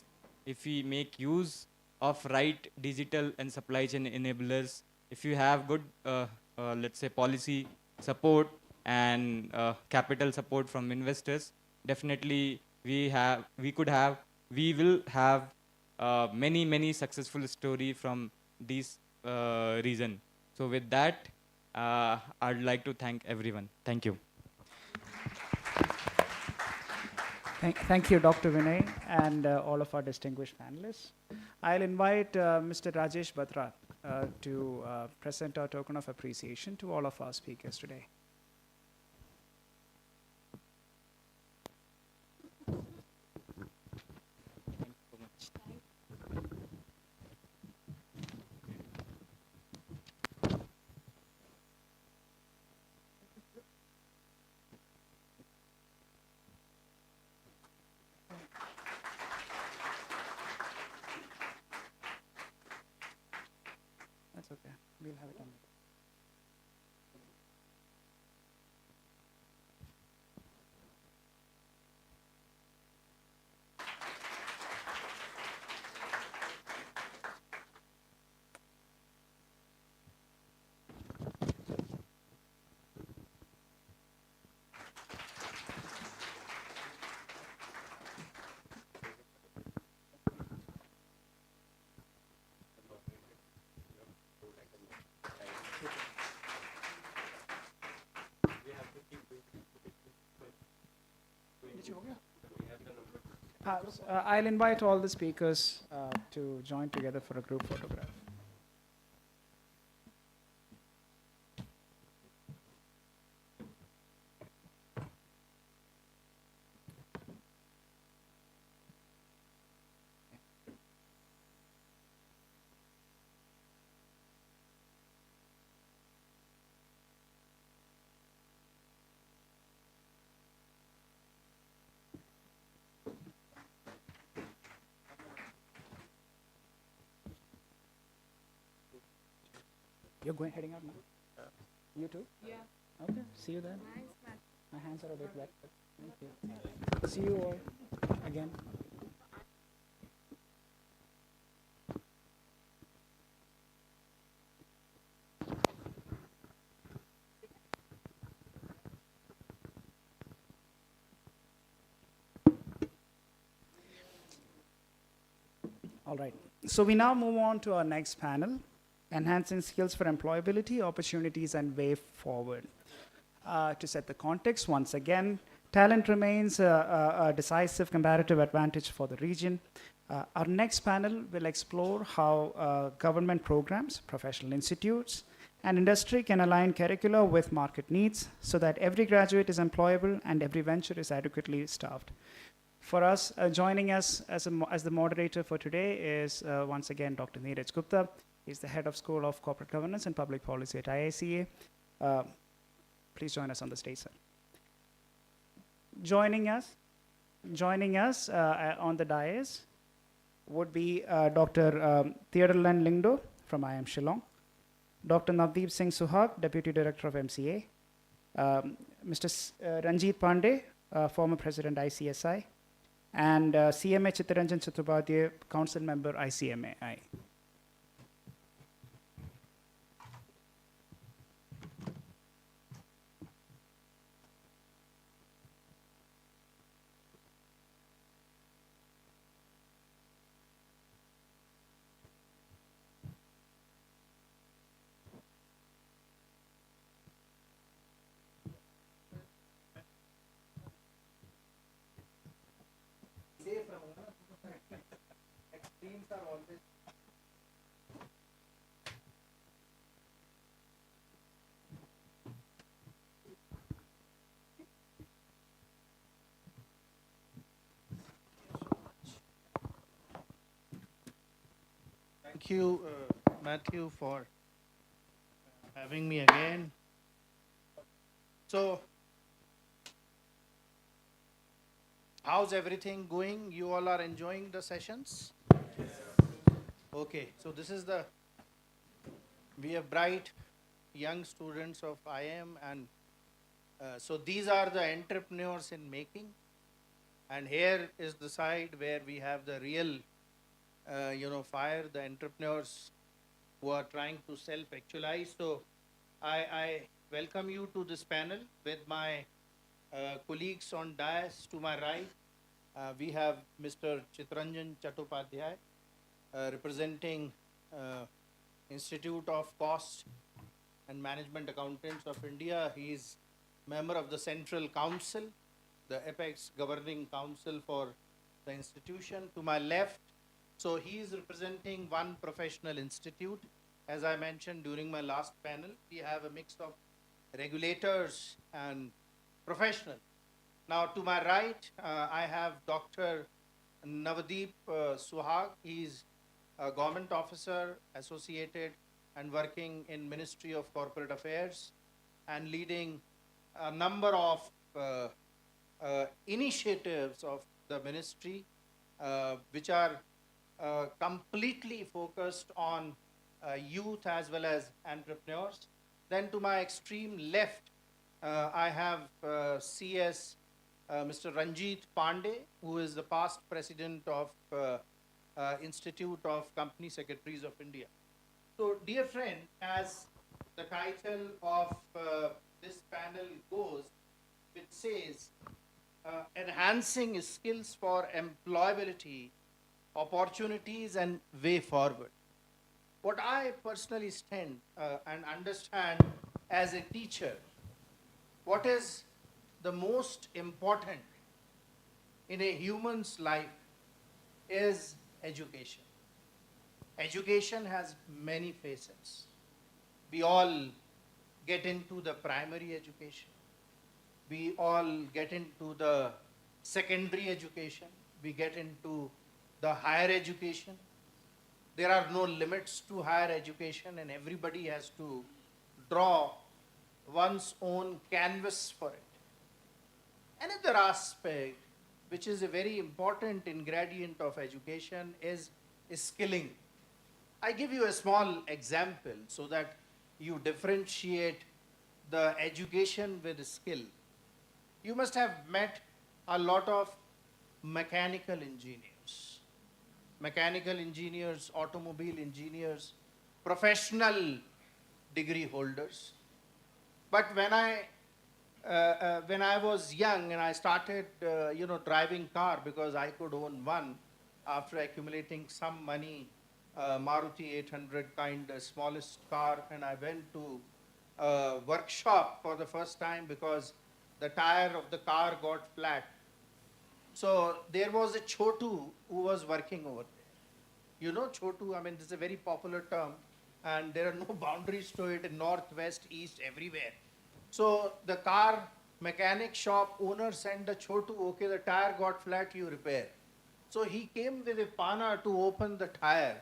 if we make use of right digital and supply chain enablers, if you have good, let's say, policy support and capital support from investors, definitely we will have many successful story from these reason. So with that, I'd like to thank everyone. Thank you. Thank you, Dr. Vinay, and all of our distinguished panelists. I'll invite Mr. Rajesh Batra to present our token of appreciation to all of our speakers today. That's okay. We'll have it on. I'll invite all the speakers to join together for a group photograph. You're heading out now? You too? Yeah. Okay, see you then. Thanks, Matt. My hands are a bit wet, but thank you. See you all again. All right. So we now move on to our next panel, enhancing skills for employability, opportunities, and way forward. To set the context, once again, talent remains a decisive comparative advantage for the region. Our next panel will explore how government programs, professional institutes, and industry can align curricula with market needs so that every graduate is employable and every venture is adequately staffed. For us, joining us as the moderator for today is once again Dr. Neeraj Gupta. He's the head of School of Corporate Governance and Public Policy at IICA. Please join us on the stage, sir. Joining us on the dais would be Dr. Theodolan Lingdo from IIM Shillong, Dr. Navdeep Singh Suhag, Deputy Director of MCA, Mr. Ranjit Pandey, former President ICSI, and CMA Chittaranjan Chaturpadhyay, Council Member ICMAI. Thank you, Matthew, for having me again. So, how's everything going? You all are enjoying the sessions? Okay, so this is the we have bright young students of IIM, and so these are the entrepreneurs in making. And here is the side where we have the real, fire, the entrepreneurs who are trying to self-actualize. So I welcome you to this panel with my colleagues on dais. To my right, we have Mr. Chitranjan Chattopadhyay, representing Institute of Cost and Management Accountants of India. He is member of the Central Council, the apex governing council for the institution. To my left, so he is representing one professional institute. As I mentioned during my last panel, we have a mix of regulators and professionals. Now, to my right, I have Dr. Navdeep Suhag. He is a government officer associated and working in Ministry of Corporate Affairs and leading a number of initiatives of the ministry, which are completely focused on youth as well as entrepreneurs. Then to my extreme left, I have CS Mr. Ranjit Pandey, who is the past president of Institute of Company Secretaries of India. So, dear friend, as the title of this panel goes, which says, enhancing skills for employability, opportunities and way forward. What I personally stand and understand as a teacher, what is the most important in a human's life is education. Education has many facets. We all get into the primary education. We all get into the secondary education. We get into the higher education. There are no limits to higher education, and everybody has to draw one's own canvas for it. Another aspect, which is a very important ingredient of education, is skilling. I give you a small example so that you differentiate the education with skill. You must have met a lot of mechanical engineers, automobile engineers, professional degree holders. But when I was young and I started, driving car, because I could own one after accumulating some money, Maruti 800 kind, smallest car, and I went to a workshop for the first time because the tire of the car got flat. So there was a Chotu who was working over there. You know Chotu, I mean, this is a very popular term, and there are no boundaries to it in north, west, east, everywhere. So the car mechanic shop owner sent the Chotu, okay, the tire got flat, you repair. So he came with a pana to open the tire,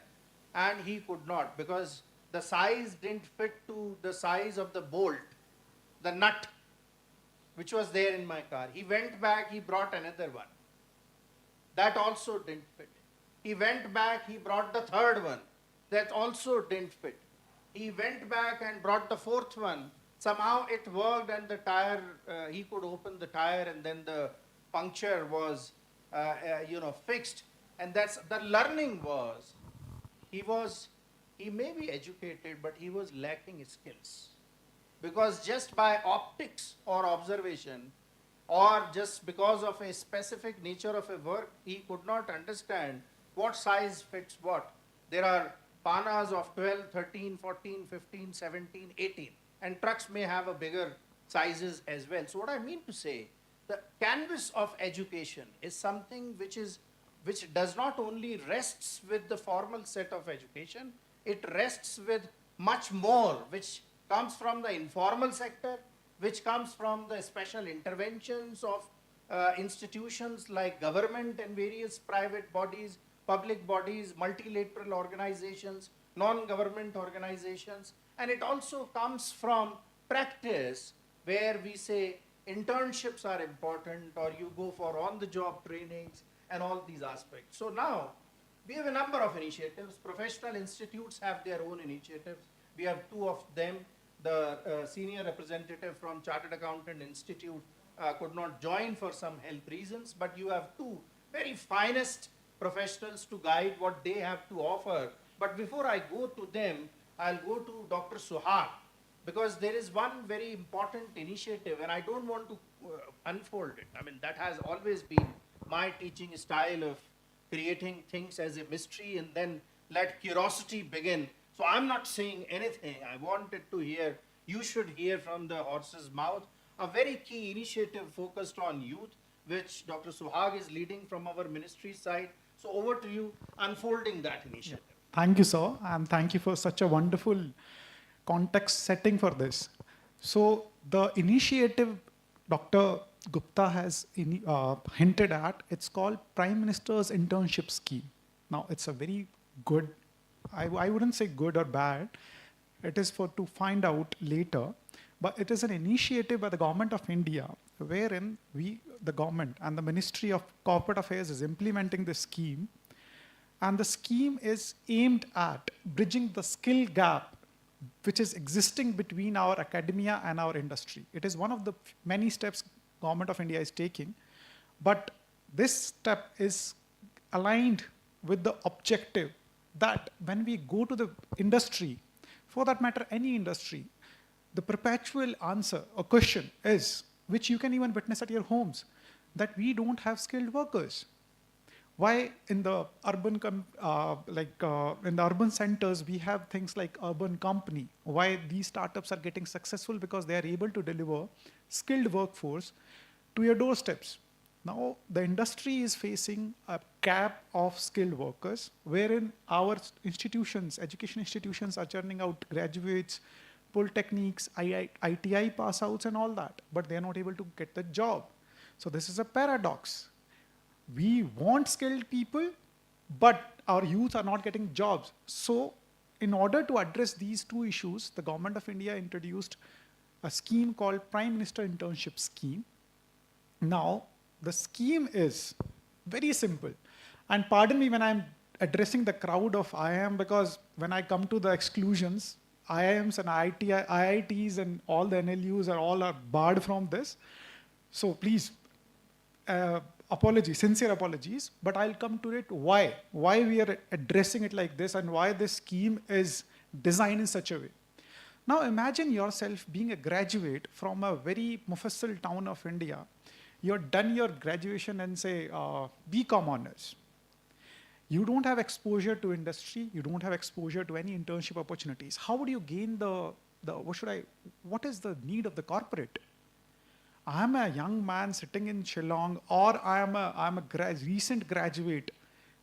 and he could not because the size didn't fit to the size of the bolt, the nut, which was there in my car. He went back, he brought another one. That also didn't fit. He went back, he brought the third one. That also didn't fit. He went back and brought the fourth one. Somehow it worked, and the tire, he could open the tire, and then the puncture was, fixed. And that's the learning was, he may be educated, but he was lacking skills. Because just by optics or observation, or just because of a specific nature of a work, he could not understand what size fits what. There are panas of 12, 13, 14, 15, 17, 18. And trucks may have a bigger sizes as well. So what I mean to say, the canvas of education is something which does not only rests with the formal set of education, it rests with much more, which comes from the informal sector, which comes from the special interventions of institutions like government and various private bodies, public bodies, multilateral organizations, non-government organizations. And it also comes from practice, where we say internships are important, or you go for on-the-job trainings and all these aspects. So now, we have a number of initiatives. Professional institutes have their own initiatives. We have two of them. The senior representative from Chartered Accountant Institute could not join for some health reasons, but you have two very finest professionals to guide what they have to offer. But before I go to them, I'll go to Dr. Suhag, because there is one very important initiative, and I don't want to unfold it. I mean, that has always been my teaching style of creating things as a mystery and then let curiosity begin. So I'm not saying anything. I wanted to hear, you should hear from the horse's mouth, a very key initiative focused on youth, which Dr. Suhag is leading from our ministry side. So over to you, unfolding that initiative. Thank you, sir, and thank you for such a wonderful context setting for this. So the initiative Dr. Gupta has hinted at, it's called Prime Minister's Internship Scheme. Now, it's a very good, I wouldn't say good or bad. It is to find out later. But it is an initiative by the Government of India wherein the government and the Ministry of Corporate Affairs is implementing this scheme. And the scheme is aimed at bridging the skill gap which is existing between our academia and our industry. It is one of the many steps Government of India is taking. But this step is aligned with the objective that when we go to the industry, for that matter, any industry, the perpetual answer or question is, which you can even witness at your homes, that we don't have skilled workers. Why in the urban in the urban centers we have things like urban company? Why these startups are getting successful? Because they are able to deliver skilled workforce to your doorsteps. Now the industry is facing a gap of skilled workers, wherein our institutions, education institutions, are churning out graduates, polytechnics, ITI pass outs and all that, but they are not able to get the job. So this is a paradox. We want skilled people, but our youth are not getting jobs. So in order to address these two issues, the Government of India introduced a scheme called Prime Minister Internship Scheme. Now, the scheme is very simple. And pardon me when I'm addressing the crowd of IIM, because when I come to the exclusions, IIMs and IITs and all the NLUs are barred from this. So please, apologies, sincere apologies, but I'll come to it why we are addressing it like this and why this scheme is designed in such a way. Now imagine yourself being a graduate from a very mufassal town of India. You're done your graduation and say BCom honors. You don't have exposure to industry, you don't have exposure to any internship opportunities. How would you gain what is the need of the corporate? I'm a young man sitting in Shillong, or I'm a recent graduate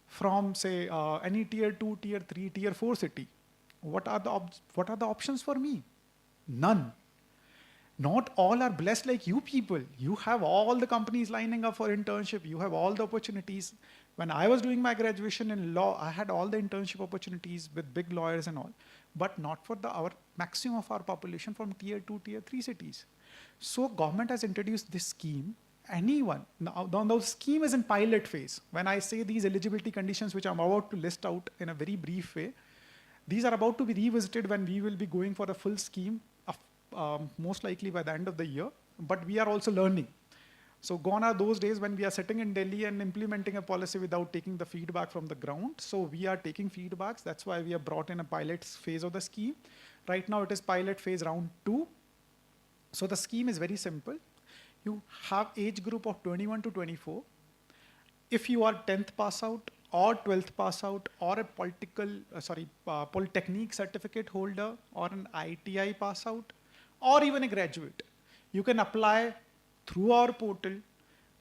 from say any tier 2, tier 3, tier 4 city. What are the options for me? None. Not all are blessed like you people. You have all the companies lining up for internship. You have all the opportunities. When I was doing my graduation in law, I had all the internship opportunities with big lawyers and all, but not for our maximum of our population from tier 2, tier 3 cities. So government has introduced this scheme. Anyone, now the scheme is in pilot phase. When I say these eligibility conditions, which I'm about to list out in a very brief way, these are about to be revisited when we will be going for a full scheme, most likely by the end of the year, but we are also learning. So gone are those days when we are sitting in Delhi and implementing a policy without taking the feedback from the ground. So we are taking feedbacks. That's why we have brought in a pilot phase of the scheme. Right now it is pilot phase round 2. So the scheme is very simple. You have age group of 21 to 24. If you are 10th pass out or 12th pass out or a polytechnic certificate holder or an ITI pass out or even a graduate, you can apply through our portal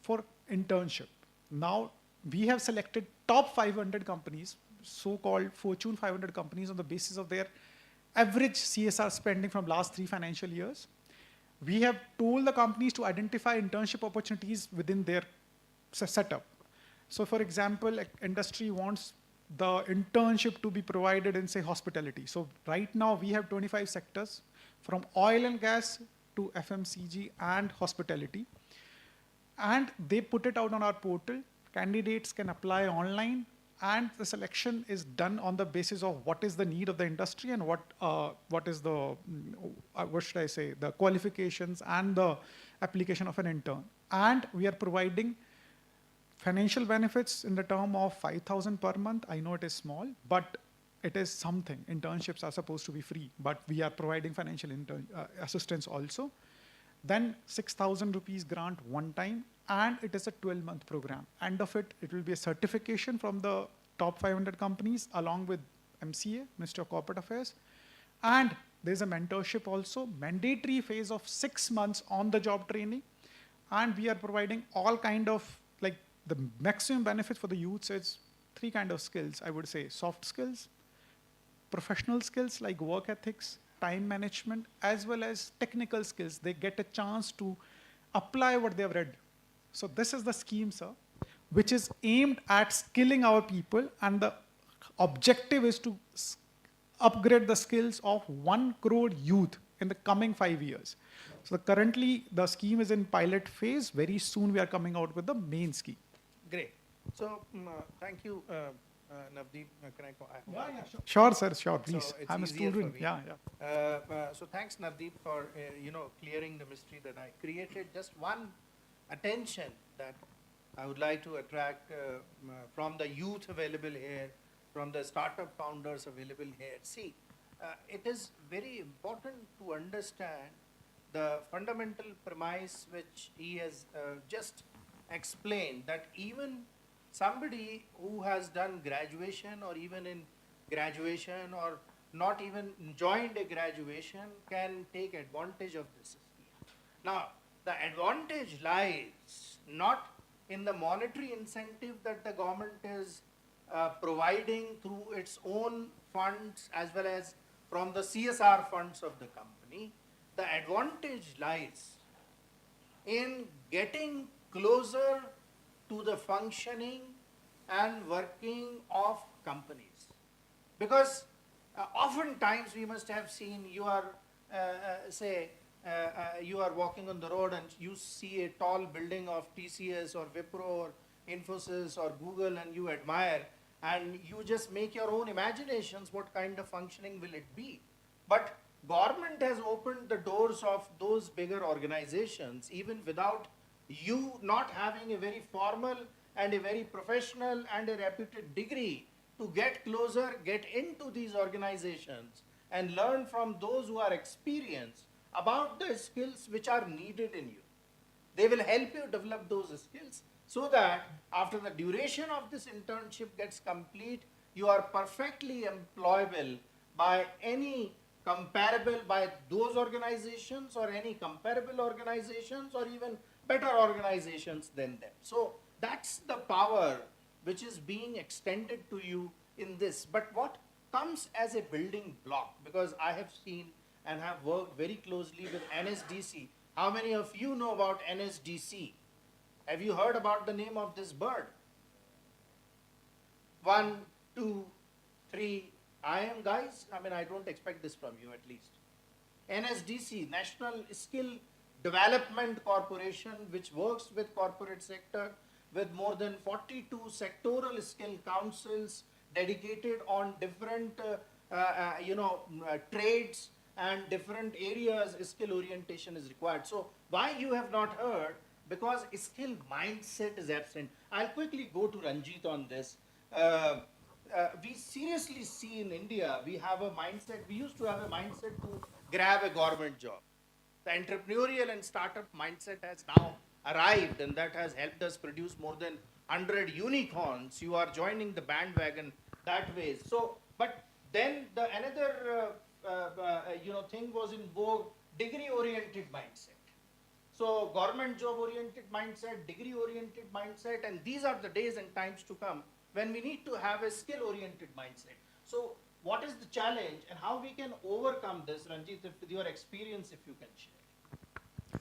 for internship. Now, we have selected top 500 companies, so-called Fortune 500 companies, on the basis of their average CSR spending from last 3 financial years. We have told the companies to identify internship opportunities within their setup. So for example, industry wants the internship to be provided in, say, hospitality. So right now we have 25 sectors, from oil and gas to FMCG and hospitality. And they put it out on our portal. Candidates can apply online and the selection is done on the basis of what is the need of the industry and what is the, what should I say, the qualifications and the application of an intern. And we are providing financial benefits in the term of 5,000 per month. I know it is small, but it is something. Internships are supposed to be free, but we are providing financial assistance also. Then 6,000 rupees grant one time, and it is a 12-month program. End of it, it will be a certification from the top 500 companies along with MCA, Ministry of Corporate Affairs. And there's a mentorship also, mandatory phase of 6 months on the job training. And we are providing all kind of, like, the maximum benefit for the youths is 3 kind of skills, I would say. Soft skills, professional skills like work ethics, time management, as well as technical skills. They get a chance to apply what they have read. So this is the scheme, sir, which is aimed at skilling our people, and the objective is to upgrade the skills of 1 crore youth in the coming 5 years. So currently the scheme is in pilot phase. Very soon we are coming out with the main scheme. Great. So thank you, Navdeep. Can I go? Sure, sir. Sure, please. So it's I'm a easier for student. me. Yeah. So thanks, Navdeep, for clearing the mystery that I created. Just one attention that I would like to attract from the youth available here, from the startup founders available here. See, it is very important to understand the fundamental premise which he has just explained, that even somebody who has done graduation or even in graduation or not even joined a graduation can take advantage of this scheme. Now, the advantage lies not in the monetary incentive that the government is providing through its own funds as well as from the CSR funds of the company. The advantage lies in getting closer to the functioning and working of companies. Because oftentimes we must have seen, you are, you are walking on the road and you see a tall building of TCS or Wipro or Infosys or Google, and you admire, and you just make your own imaginations what kind of functioning will it be. But government has opened the doors of those bigger organizations even without you not having a very formal and a very professional and a reputed degree to get closer, get into these organizations and learn from those who are experienced about the skills which are needed in you. They will help you develop those skills so that after the duration of this internship gets complete, you are perfectly employable by any comparable, by those organizations or any comparable organizations or even better organizations than them. So that's the power which is being extended to you in this. But what comes as a building block, because I have seen and have worked very closely with NSDC. How many of you know about NSDC? Have you heard about the name of this bird? 1, 2, 3. I am, guys, I mean, I don't expect this from you at least. NSDC, National Skill Development Corporation, which works with corporate sector with more than 42 sectoral skill councils dedicated on different, trades and different areas skill orientation is required. So why you have not heard? Because skill mindset is absent. I'll quickly go to Ranjit on this. We seriously see in India, we have a mindset, we used to have a mindset to grab a government job. The entrepreneurial and startup mindset has now arrived, and that has helped us produce more than 100 unicorns. You are joining the bandwagon that way. So, but then the another thing was in vogue, degree-oriented mindset. So government job-oriented mindset, degree-oriented mindset, and these are the days and times to come when we need to have a skill-oriented mindset. So what is the challenge and how we can overcome this, Ranjit, with your experience, if you can share?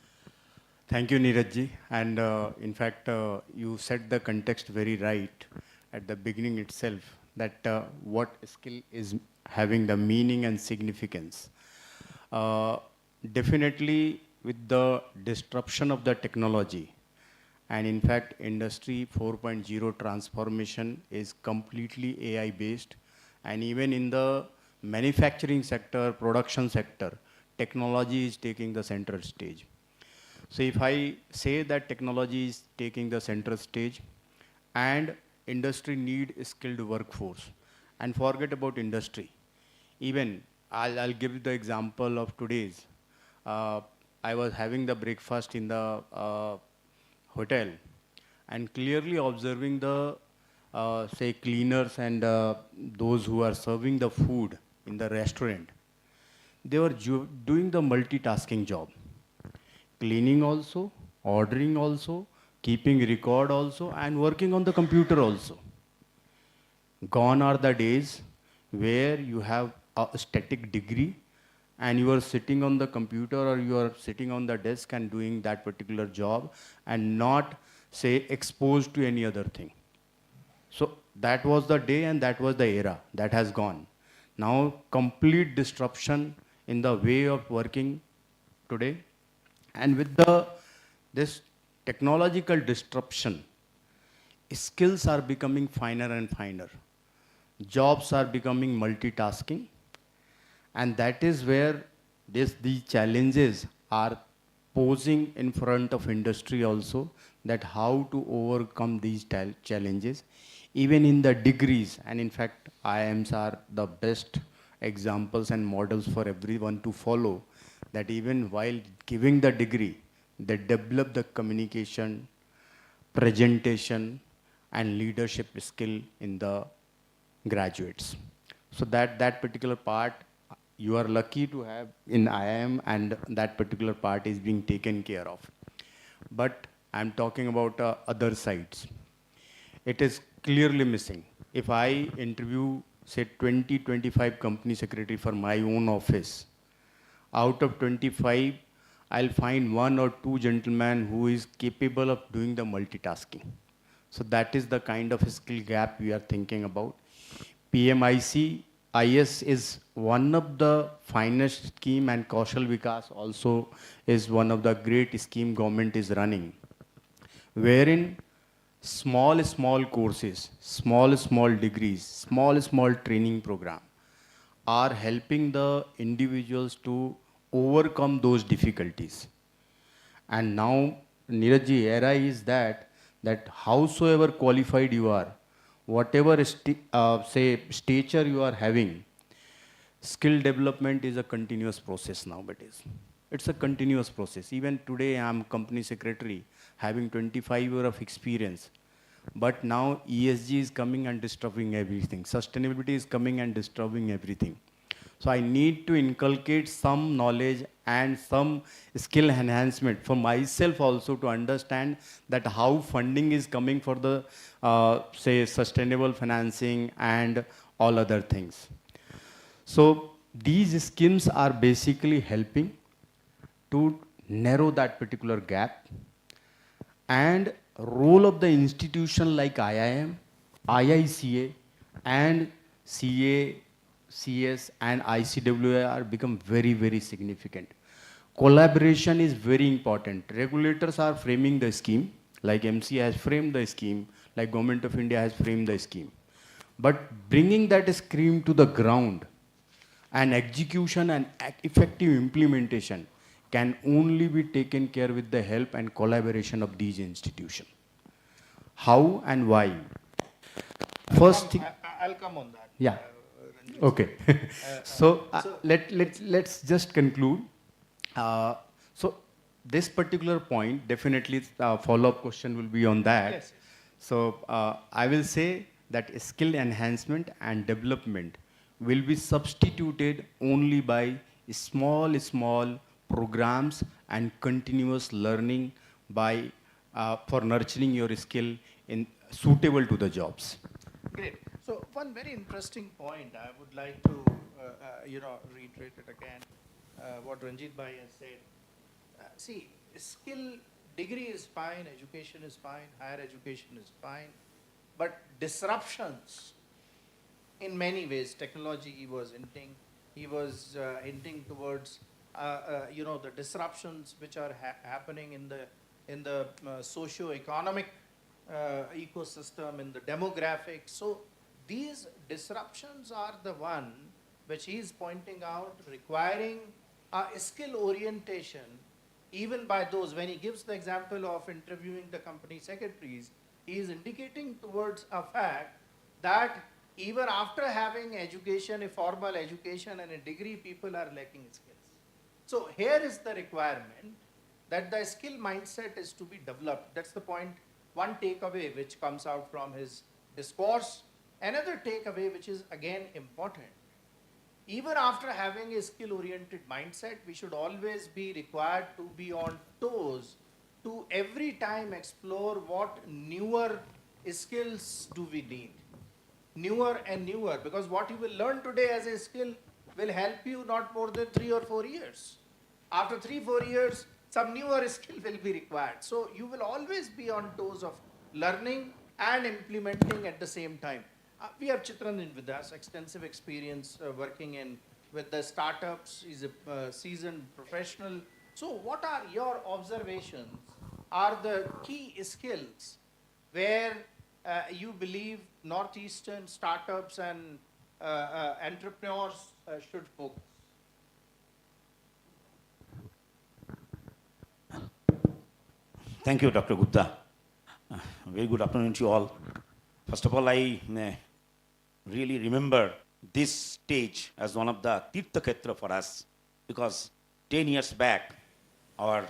Thank you, Neeraj ji. And in fact, you set the context very right at the beginning itself, that what skill is having the meaning and significance. Definitely with the disruption of the technology And in fact, Industry 4.0 transformation is completely AI based. And even in the manufacturing sector, production sector, technology is taking the center stage. So if I say that technology is taking the center stage and industry need a skilled workforce, and forget about industry. Even I'll give you the example of today's. Uh, I was having the breakfast in the hotel and clearly observing the say cleaners and those who are serving the food in the restaurant. They were doing the multitasking job, cleaning also, ordering also, keeping record also, and working on the computer also. Gone are the days where you have a static degree and you are sitting on the computer or you are sitting on the desk and doing that particular job and not, say, exposed to any other thing. So that was the day and that was the era that has gone. Now, complete disruption in the way of working today. And with this technological disruption, skills are becoming finer and finer. Jobs are becoming multitasking. And that is where these challenges are posing in front of industry also, that how to overcome these challenges, even in the degrees. And in fact, IIMs are the best examples and models for everyone to follow, that even while giving the degree, they develop the communication, presentation, and leadership skill in the graduates. So that particular part, you are lucky to have in IIM, and that particular part is being taken care of. But I'm talking about other sides. It is clearly missing. If I interview, say, 20, 25 company secretary for my own office, out of 25, I'll find one or two gentlemen who is capable of doing the multitasking. So that is the kind of skill gap we are thinking about. PMIC IS is one of the finest scheme, and Kaushal Vikas also is one of the great scheme government is running, wherein small courses, small degrees, small training program are helping the individuals to overcome those difficulties. And now, Neerajji, era is that howsoever qualified you are, whatever say stature you are having, skill development is a continuous process nowadays. It's a continuous process. Even today, I'm company secretary, having 25 years of experience. But now ESG is coming and disturbing everything. Sustainability is coming and disturbing everything. So I need to inculcate some knowledge and some skill enhancement for myself also, to understand that how funding is coming for the, say, sustainable financing and all other things. So these schemes are basically helping to narrow that particular gap. And role of the institution like IIM, IICA, and CA, CS, and ICWA are become very significant. Collaboration is very important. Regulators are framing the scheme, like MCA has framed the scheme, like Government of India has framed the scheme. But bringing that scheme to the ground, and execution and effective implementation can only be taken care with the help and collaboration of these institutions. How and why? First thing, I'll come on that. yeah. Ranjit. Okay. So let's just conclude. So this particular point, definitely follow-up question will be on that. Yes. So I will say that skill enhancement and development will be substituted only by small programs and continuous learning by for nurturing your skill in suitable to the jobs. Great. So one very interesting point I would like to, reiterate it again, what Ranjit Bhai has said. See, skill, degree is fine, education is fine, higher education is fine, but disruptions in many ways, technology he was hinting towards, the disruptions which are happening in in the socio-economic ecosystem, in the demographics. So these disruptions are the one which he is pointing out, requiring a skill orientation, even by those. When he gives the example of interviewing the company secretaries, he is indicating towards a fact that even after having education, a formal education and a degree, people are lacking skills. So here is the requirement that the skill mindset is to be developed. That's the point, one takeaway which comes out from his discourse. Another takeaway which is again important, even after having a skill-oriented mindset, we should always be required to be on toes to every time explore what newer skills do we need. Newer and newer, because what you will learn today as a skill will help you not more than 3 or 4 years. After 3-4 years, some newer skill will be required. So you will always be on toes of learning and implementing at the same time. We have Chitranjan with us, extensive experience working with the startups. He's a seasoned professional. So what are your observations are the key skills where you believe Northeastern startups and entrepreneurs should focus? Thank you, Dr. Gupta. Very good afternoon to you all. First of all, I really remember this stage as one of the Tirtha Kshetra for us, because 10 years back, our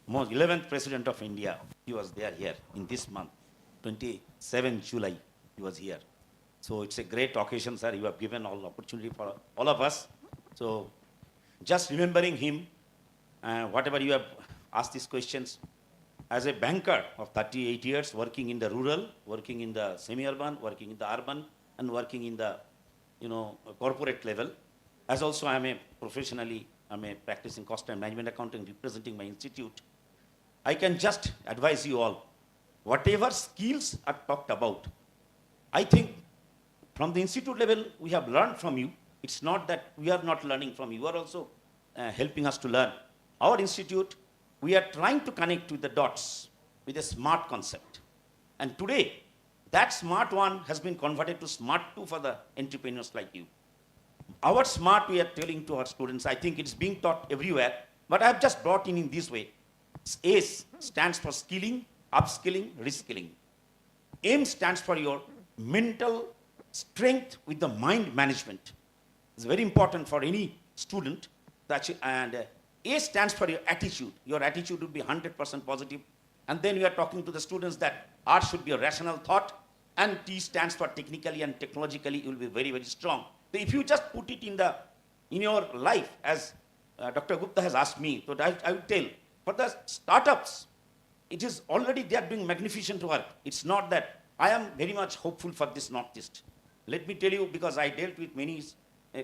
11th President of India, he was there here in this month, 27 July, he was here. So it's a great occasion, sir. You have given all opportunity for all of us. So just remembering him, whatever you have asked these questions, as a banker of 38 years, working in the rural, working in the semi-urban, working in the urban, and working in the, corporate level. As also I'm a practicing cost and management accounting, representing my institute. I can just advise you all, whatever skills are talked about, I think from the institute level, we have learned from you. It's not that we are not learning from you. You are also helping us to learn. Our institute, we are trying to connect with the dots with a smart concept. And today, that smart one has been converted to smart 2 for the entrepreneurs like you. Our smart, we are telling to our students, I think it's being taught everywhere, but I have just brought in this way. ACE stands for skilling, upskilling, reskilling. AIM stands for your mental strength with the mind management. It's very important for any student. And A stands for your attitude. Your attitude would be 100% positive. And then you are talking to the students that art should be a rational thought. And T stands for technically and technologically, you will be very, very strong. So if you just put it in your life, as Dr. Gupta has asked me, so I would tell, for the startups, it is already they are doing magnificent work. It's not that I am very much hopeful for this Northeast. Let me tell you, because I dealt with many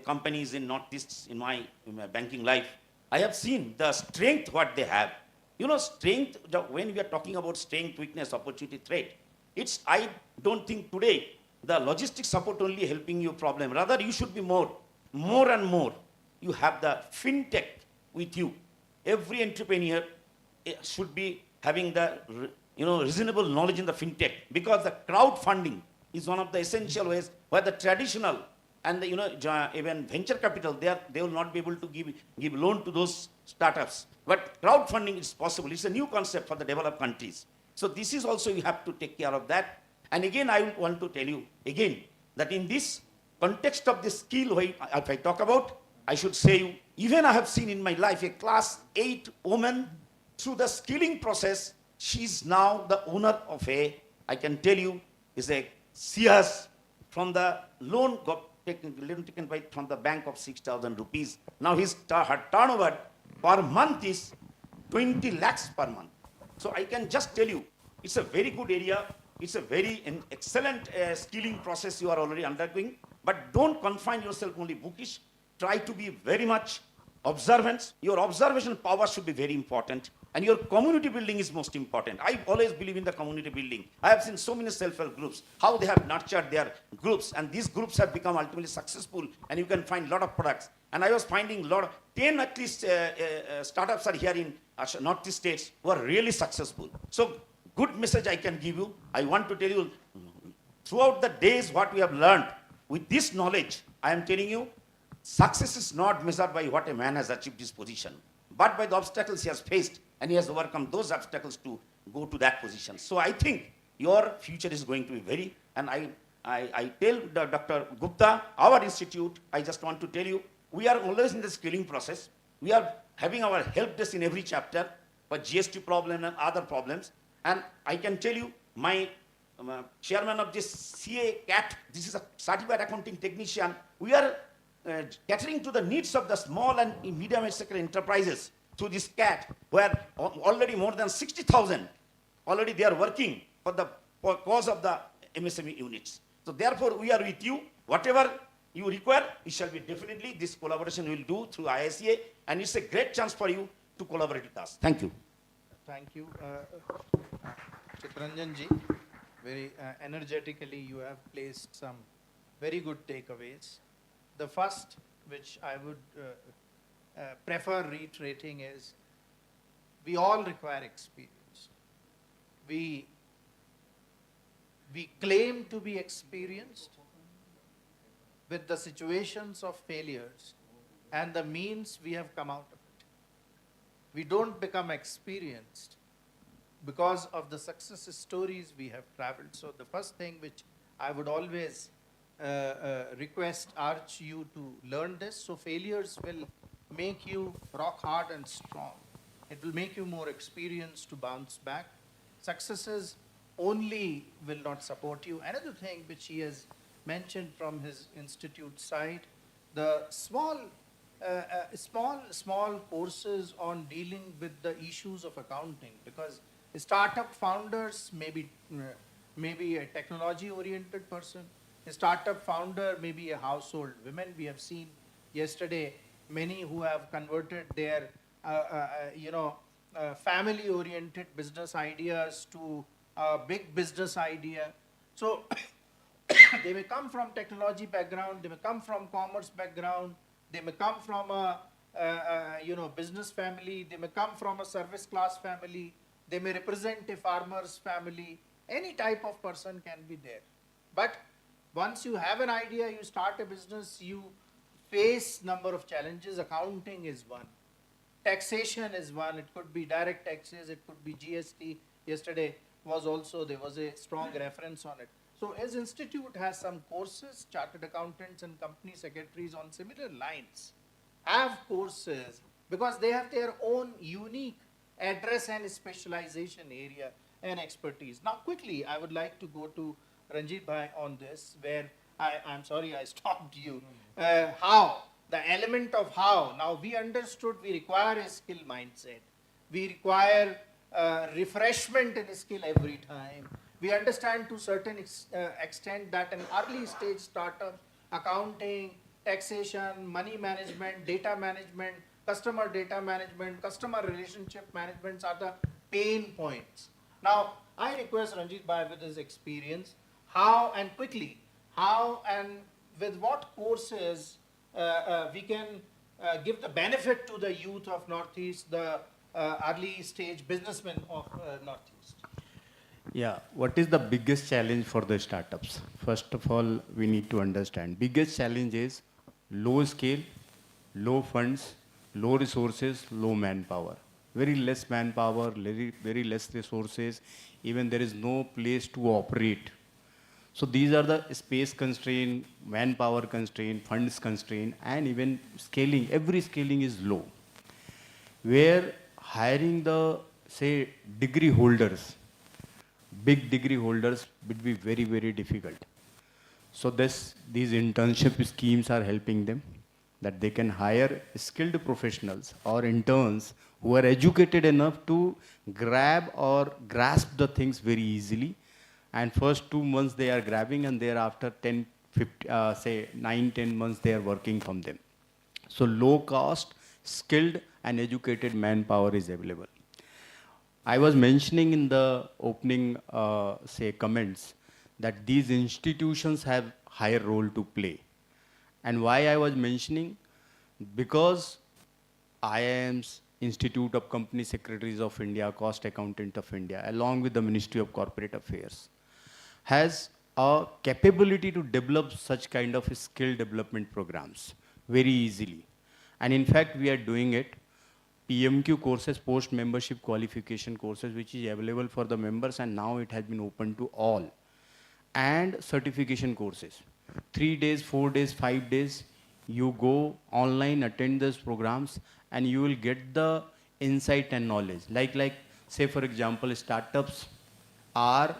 companies in Northeast in my banking life, I have seen the strength what they have. Strength, when we are talking about strength, weakness, opportunity, threat, I don't think today the logistics support only helping you problem. Rather, you should be more and more. You have the fintech with you. Every entrepreneur should be having the reasonable knowledge in the fintech, because the crowdfunding is one of the essential ways where the traditional and even venture capital, they will not be able to give loan to those startups. But crowdfunding is possible. It's a new concept for the developed countries. So this is also, you have to take care of that. And again, I want to tell you again that in this context of this skill, if I talk about, I should say, even I have seen in my life a class 8 woman, through the skilling process, she's now the owner of I can tell you, is a CS from the loan taken from the bank of 6,000 rupees. Now her turnover per month is 20 lakhs per month. So I can just tell you, it's a very good area. It's a very excellent skilling process you are already undergoing. But don't confine yourself only bookish. Try to be very much observant. Your observation power should be very important. And your community building is most important. I always believe in the community building. I have seen so many self-help groups, how they have nurtured their groups, and these groups have become ultimately successful, and you can find a lot of products. And I was finding 10 at least startups are here Northeast states who are really successful. So, good message I can give you. I want to tell you, throughout the days what we have learned, with this knowledge, I am telling you, success is not measured by what a man has achieved his position, but by the obstacles he has faced, and he has overcome those obstacles to go to that position. So I think your future is going to be very, and I tell Dr. Gupta, our institute, I just want to tell you, we are always in the skilling process. We are having our help desk in every chapter for GST problem and other problems. And I can tell you, my chairman of this CA CAT, this is a certified accounting technician. We are catering to the needs of the small and medium sector enterprises through this CAT, where already more than 60,000 already they are working for the cause of the MSME units. So therefore, we are with you. Whatever you require, it shall be definitely, this collaboration will do through IICA, and it's a great chance for you to collaborate with us. Thank you. Thank you. Chitranjan ji, very energetically you have placed some very good takeaways. The first, which I would prefer reiterating, is we all require experience. We claim to be experienced with the situations of failures and the means we have come out of it. We don't become experienced because of the success stories we have traveled. So the first thing which I would always urge you to learn this. So failures will make you rock hard and strong. It will make you more experienced to bounce back. Successes only will not support you. Another thing which he has mentioned from his institute side, the small courses on dealing with the issues of accounting, because startup founders may be a technology oriented person. A startup founder may be a household woman. We have seen yesterday many who have converted their family oriented business ideas to a big business idea. So they may come from technology background, they may come from commerce background, they may come from a business family, they may come from a service class family, they may represent a farmer's family. Any type of person can be there. But once you have an idea, you start a business, you face number of challenges. Accounting is one. Taxation is one. It could be direct taxes, it could be GST. Yesterday there was a strong reference on it. So his institute has some courses, chartered accountants and company secretaries on similar lines have courses because they have their own unique address and specialization area and expertise. Now quickly, I would like to go to Ranjit Bhai on this, where I'm sorry I stopped you. How? The element of how. Now we understood we require a skill mindset. We require refreshment in skill every time. We understand to a certain extent that an early stage startup, accounting, taxation, money management, data management, customer data management, customer relationship management are the pain points. Now, I request Ranjit Bhai with his experience, how and with what courses we can give the benefit to the youth of Northeast, the early stage businessmen of Northeast. Yeah, what is the biggest challenge for the startups? First of all, we need to understand. Biggest challenge is low scale, low funds, low resources, low manpower. Very less manpower, very less resources. Even there is no place to operate. So these are the space constraint, manpower constraint, funds constraint, and even scaling. Every scaling is low. Where hiring the, say, degree holders, big degree holders would be very, very difficult. So these internship schemes are helping them, that they can hire skilled professionals or interns who are educated enough to grab or grasp the things very easily. And first 2 months they are grabbing, and thereafter 10, 50, say 9, 10 months they are working from them. So low cost, skilled and educated manpower is available. I was mentioning in the opening, comments that these institutions have higher role to play. And why I was mentioning? Because IIMs, Institute of Company Secretaries of India, Cost Accountant of India, along with the Ministry of Corporate Affairs, has a capability to develop such kind of skill development programs very easily. And in fact, we are doing it. PMQ courses, post membership qualification courses, which is available for the members, and now it has been open to all. And certification courses, 3 days, 4 days, 5 days, you go online, attend those programs, and you will get the insight and knowledge. Like say for example, startups are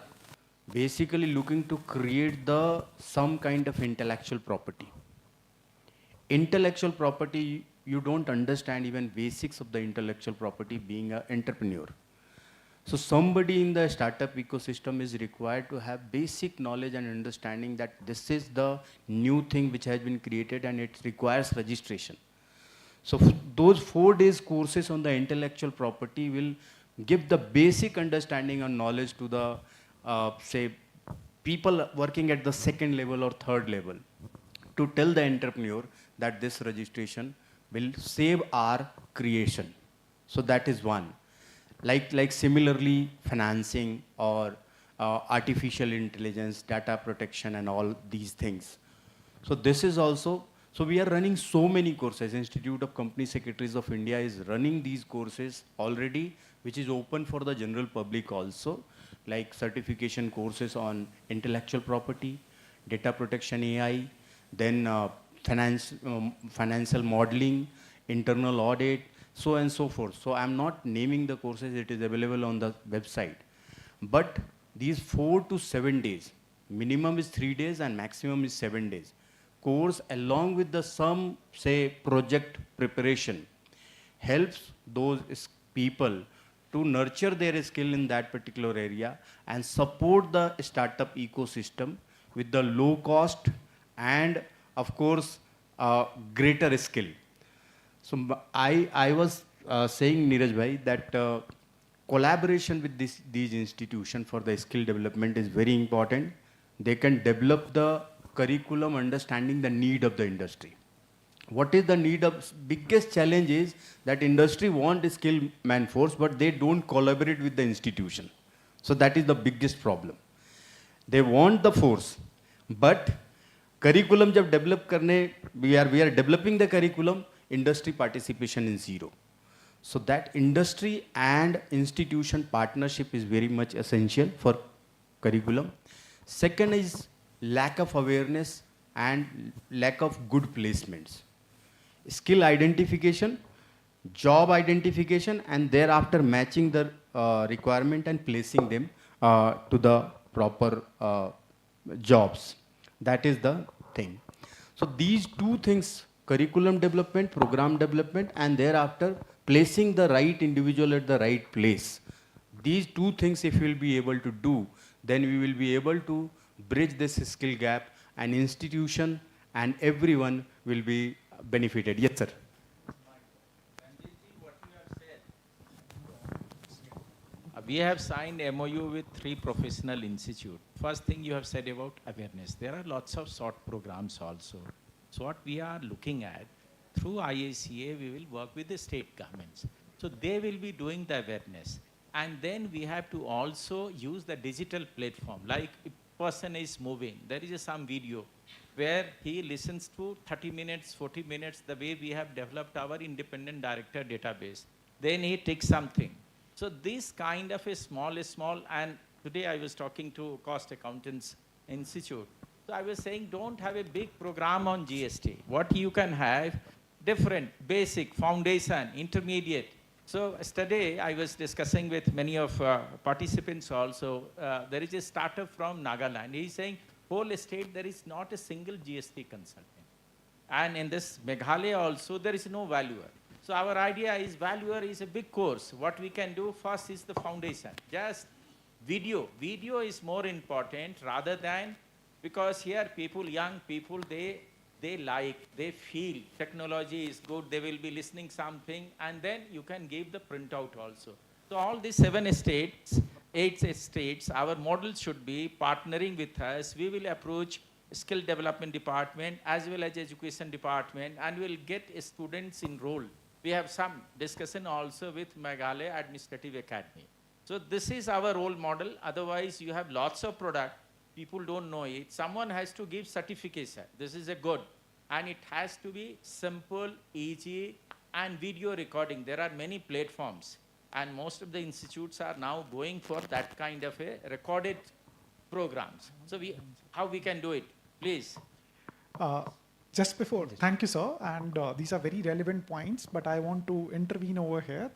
basically looking to create the some kind of intellectual property. Intellectual property, you don't understand even basics of the intellectual property being an entrepreneur. So somebody in the startup ecosystem is required to have basic knowledge and understanding that this is the new thing which has been created and it requires registration. So those 4 days courses on the intellectual property will give the basic understanding and knowledge to the, say, people working at the second level or third level, to tell the entrepreneur that this registration will save our creation. So that is one. Like similarly, financing or artificial intelligence, data protection and all these things. So this is also, so we are running so many courses. Institute of Company Secretaries of India is running these courses already, which is open for the general public also, like certification courses on intellectual property, data protection AI, then financial modeling, internal audit, so and so forth. So I'm not naming the courses, it is available on the website. But these 4 to 7 days, minimum is 3 days and maximum is 7 days, course along with the some, say, project preparation, helps those people to nurture their skill in that particular area and support the startup ecosystem with the low cost and, of course, greater skill. So I was saying, Neeraj bhai, that collaboration with these institutions for the skill development is very important. They can develop the curriculum understanding the need of the industry. What is the need of, biggest challenge is that industry want skilled man force, but they don't collaborate with the institution. So that is the biggest problem. They want the force, but curriculum jab develop karne, we are developing the curriculum, industry participation is zero. So that industry and institution partnership is very much essential for curriculum. Second is lack of awareness and lack of good placements. Skill identification, job identification, and thereafter matching the requirement and placing them to the proper jobs. That is the thing. So these two things, curriculum development, program development, and thereafter placing the right individual at the right place. These two things if we will be able to do, then we will be able to bridge this skill gap, and institution and everyone will be benefited. Yes, sir. We have signed MOU with 3 professional institutes. First thing you have said about awareness. There are lots of short programs also. So what we are looking at, through IICA, we will work with the state governments. So they will be doing the awareness. And then we have to also use the digital platform. Like if person is moving, there is some video where he listens to 30 minutes, 40 minutes, the way we have developed our independent director database. Then he takes something. So this kind of a small, and today I was talking to Cost Accountants Institute. So I was saying, don't have a big program on GST. What you can have, different, basic, foundation, intermediate. So yesterday I was discussing with many of participants also. There is a startup from Nagaland. He's saying, whole state there is not a single GST consultant. And in this Meghalaya also, there is no valuer. So our idea is valuer is a big course. What we can do first is the foundation. Just video. Video is more important rather than, because here people, young people, they like, they feel technology is good, they will be listening something, and then you can give the printout also. So all these 7 states, 8 states, our model should be partnering with us. We will approach skill development department as well as education department, and we will get students enrolled. We have some discussion also with Meghalaya Administrative Academy. So this is our role model. Otherwise, you have lots of product. People don't know it. Someone has to give certification. This is a good. And it has to be simple, easy, and video recording. There are many platforms. And most of the institutes are now going for that kind of a recorded programs. So how we can do it? Please. Just before, thank you, sir. And these are very relevant points, but I want to intervene over here.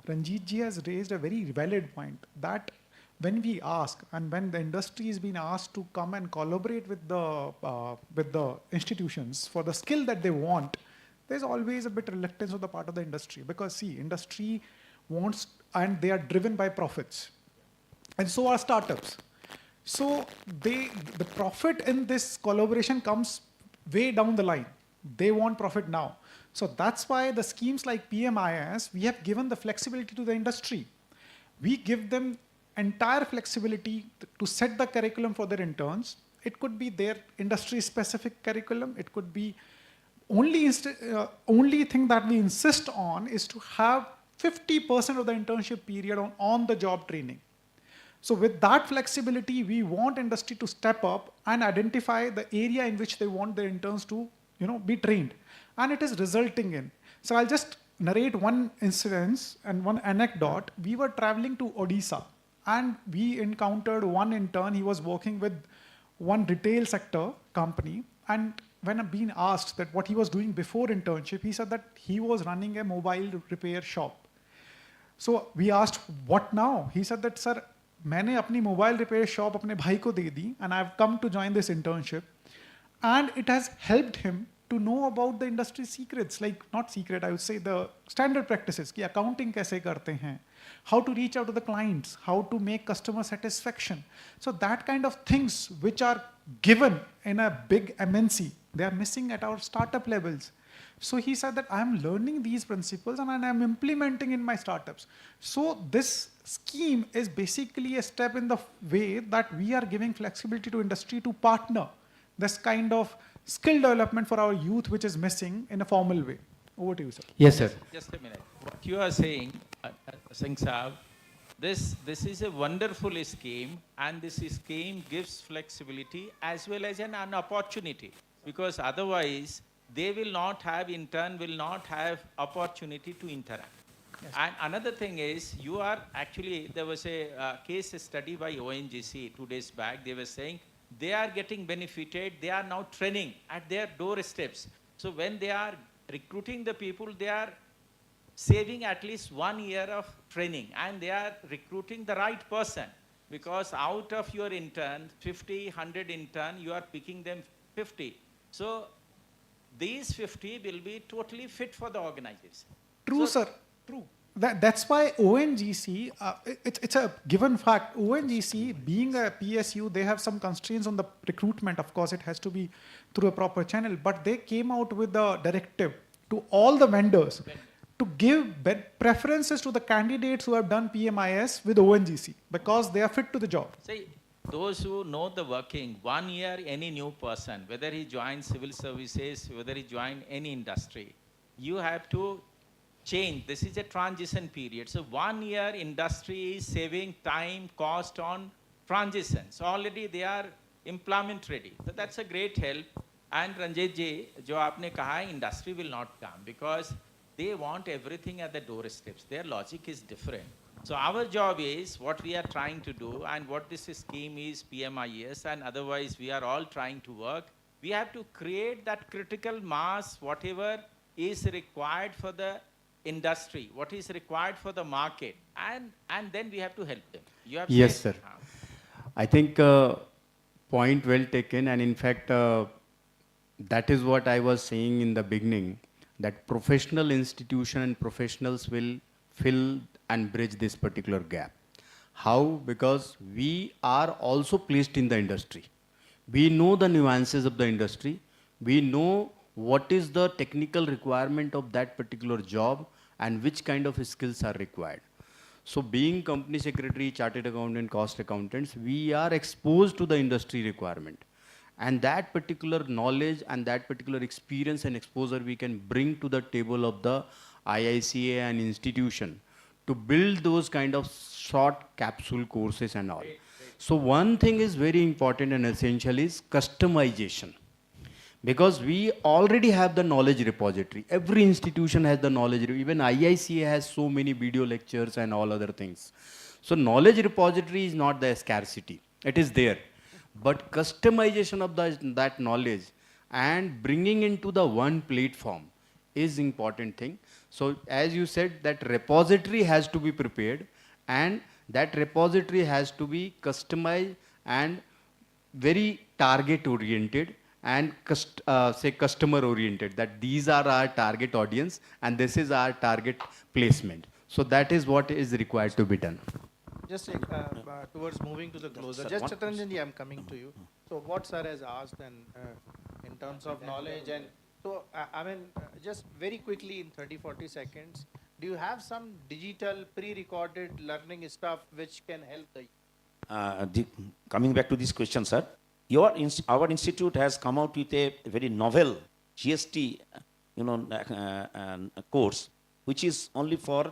Ranjit ji has raised a very valid point that when we ask and when the industry is being asked to come and collaborate with the institutions for the skill that they want, there's always a bit reluctance on the part of the industry, because see, industry wants, and they are driven by profits, and so are startups. So the profit in this collaboration comes way down the line. They want profit now. So that's why the schemes like PMIS, we have given the flexibility to the industry. We give them entire flexibility to set the curriculum for their interns. It could be their industry-specific curriculum. It could be only thing that we insist on is to have 50% of the internship period on on-the-job training. So with that flexibility, we want industry to step up and identify the area in which they want their interns to, be trained. And it is resulting in. So I'll just narrate one incident and one anecdote. We were traveling to Odisha and we encountered one intern. He was working with one retail sector company. And when I'm being asked that what he was doing before internship, he said that he was running a mobile repair shop. So we asked, what now? He said that, sir, मैंने अपनी mobile repair shop अपने भाई को दे दी, and I've come to join this internship. And it has helped him to know about the industry secrets, like not secret, I would say the standard practices, कि accounting कैसे करते हैं, how to reach out to the clients, how to make customer satisfaction. So that kind of things which are given in a big MNC, they are missing at our startup levels. So he said that I'm learning these principles and I'm implementing in my startups. So this scheme is basically a step in the way that we are giving flexibility to industry to partner this kind of skill development for our youth, which is missing in a formal way. Over to you, sir. Yes, sir. Just a minute. What you are saying, Singh Saab, this is a wonderful scheme, and this scheme gives flexibility as well as an opportunity, because otherwise they will not have opportunity to interact. Yes. And another thing is, there was a case study by ONGC 2 days back. They were saying they are getting benefited. They are now training at their doorsteps. So when they are recruiting the people, they are saving at least 1 year of training, and they are recruiting the right person, because out of your intern, 50, 100 intern, you are picking them 50. So these 50 will be totally fit for the organization. True, sir. True. That's why ONGC, it's a given fact. ONGC, being a PSU, they have some constraints on the recruitment. Of course, it has to be through a proper channel. But they came out with a directive to all the vendors to give preferences to the candidates who have done PMIS with ONGC, because they are fit to the job. See, those who know the working, 1 year, any new person, whether he joins civil services, whether he joins any industry, you have to change. This is a transition period. So 1 year industry is saving time, cost on transition. So already they are employment ready. So that's a great help. And Ranjit ji, jo aapne kaha, industry will not come, because they want everything at the doorsteps. Their logic is different. So our job is what we are trying to do, and what this scheme is, PMIS, and otherwise we are all trying to work. We have to create that critical mass, whatever is required for the industry, what is required for the market, and then we have to help them. You have yes, said, sir. I think point well taken, and in fact, that is what I was saying in the beginning, that professional institution and professionals will fill and bridge this particular gap. How? Because we are also placed in the industry. We know the nuances of the industry. We know what is the technical requirement of that particular job and which kind of skills are required. So being company secretary, chartered accountant, cost accountants, we are exposed to the industry requirement. And that particular knowledge and that particular experience and exposure we can bring to the table of the IICA and institution to build those kind of short capsule courses and all. So one thing is very important and essential is customization. Because we already have the knowledge repository. Every institution has the knowledge, even IICA has so many video lectures and all other things. So knowledge repository is not the scarcity, it is there. But customization of that knowledge and bringing into the one platform is important thing. So as you said, that repository has to be prepared, and that repository has to be customized and very target oriented and say customer oriented, that these are our target audience and this is our target placement. So that is what is required to be done. Just towards moving to the closer, sir, just one Chatranjanji, I'm coming to you. So what sir has asked, and in terms of knowledge, and so I mean, just very quickly in 30-40 seconds, do you have some digital pre-recorded learning stuff which can help the Coming back to this question, sir, our institute has come out with a very novel GST, course, which is only for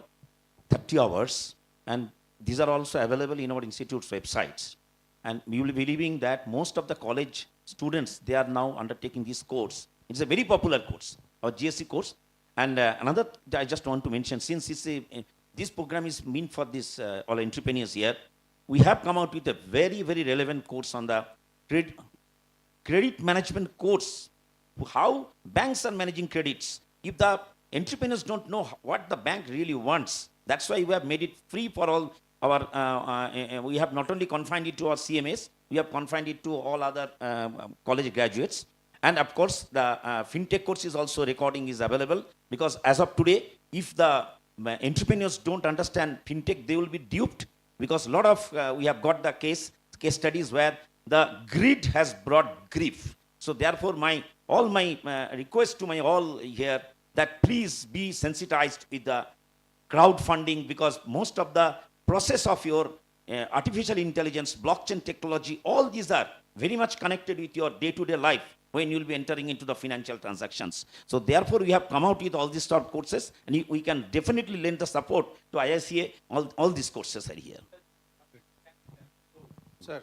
30 hours, and these are also available in our institute's websites. And we will be believing that most of the college students, they are now undertaking this course. It's a very popular course, our GST course. And another I just want to mention, since this program is meant for this all entrepreneurs here, we have come out with a very, very relevant course on the credit management course, how banks are managing credits. If the entrepreneurs don't know what the bank really wants, that's why we have made it free for all our, we have not only confined it to our CMAs, we have confined it to all other college graduates. And of course, the fintech course is also recording is available, because as of today, if the entrepreneurs don't understand fintech, they will be duped, because a lot of, we have got the case studies where the greed has brought grief. So therefore, all my request to my all here, that please be sensitized with the crowdfunding, because most of the process of your artificial intelligence, blockchain technology, all these are very much connected with your day-to-day life when you'll be entering into the financial transactions. So therefore, we have come out with all these top courses, and we can definitely lend the support to IICA. All these courses are here. Sir.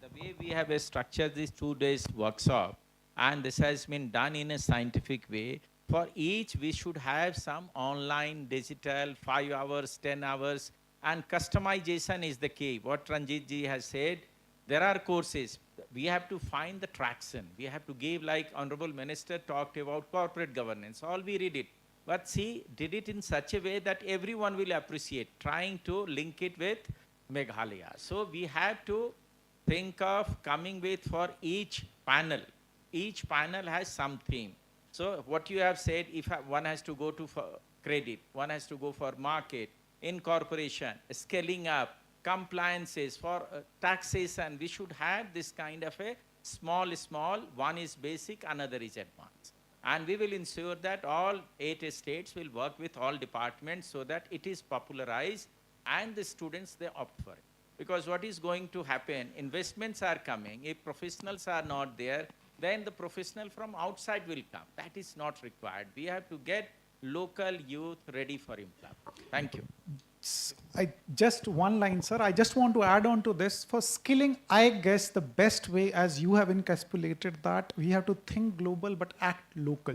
The way we have structured this 2 days workshop, and this has been done in a scientific way. For each, we should have some online, digital, 5 hours, 10 hours, and customization is the key. What Ranjit ji has said, there are courses. We have to find the traction. We have to give, like Honorable Minister talked about corporate governance. All we read it. But she did it in such a way that everyone will appreciate, trying to link it with Meghalaya. So we have to think of coming with for each panel. Each panel has some theme. So what you have said, if one has to go to for credit, one has to go for market, incorporation, scaling up, compliances, for taxation, we should have this kind of a small, one is basic, another is advanced. And we will ensure that all 8 states will work with all departments so that it is popularized and the students, they opt for it. Because what is going to happen, investments are coming, if professionals are not there, then the professional from outside will come. That is not required. We have to get local youth ready for employment. Thank you. Just one line, sir. I just want to add on to this. For skilling, I guess the best way, as you have encapsulated that, we have to think global but act local.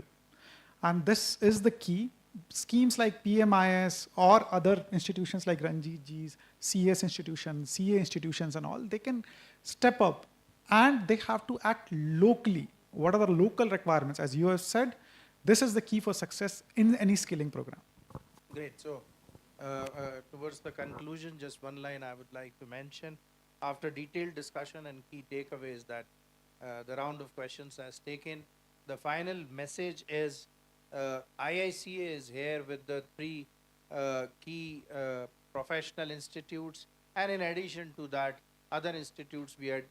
And this is the key. Schemes like PMIS or other institutions like Ranjit Ji's, CS institutions, CA institutions and all, they can step up and they have to act locally. What are the local requirements? As you have said, this is the key for success in any skilling program. Great. So towards the conclusion, just one line I would like to mention. After detailed discussion and key takeaways that the round of questions has taken, the final message is IICA is here with the 3 key professional institutes, and in addition to that, other institutes. We had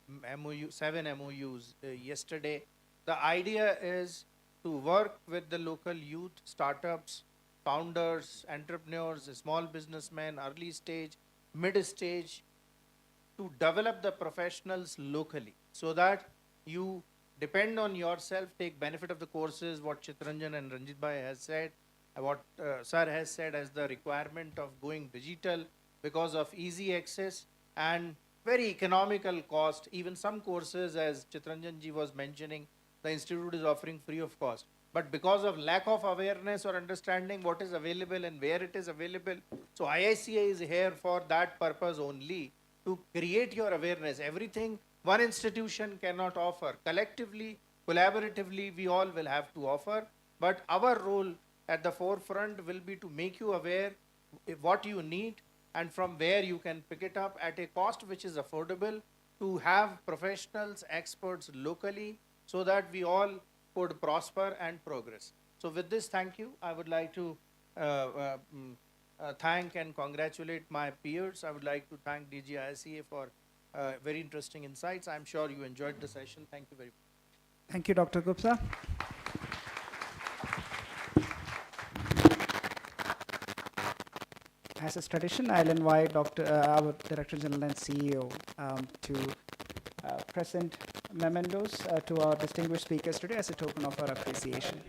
7 MOUs yesterday. The idea is to work with the local youth, startups, founders, entrepreneurs, small businessmen, early stage, mid stage, to develop the professionals locally, so that you depend on yourself, take benefit of the courses, what Chitranjan and Ranjit Bhai has said, what Sir has said as the requirement of going digital because of easy access and very economical cost. Even some courses, as Chitranjan ji was mentioning, the institute is offering free of cost. But because of lack of awareness or understanding what is available and where it is available, so IICA is here for that purpose only, to create your awareness. Everything one institution cannot offer. Collectively, collaboratively, we all will have to offer. But our role at the forefront will be to make you aware what you need and from where you can pick it up at a cost which is affordable, to have professionals, experts locally, so that we all could prosper and progress. So with this, thank you. I would like to thank and congratulate my peers. I would like to thank DG IICA for very interesting insights. I'm sure you enjoyed the session. Thank you very much. Thank you, Dr. Gupta. As is tradition, I'll invite our Director General and CEO to present mementos to our distinguished speakers today as a token of our appreciation.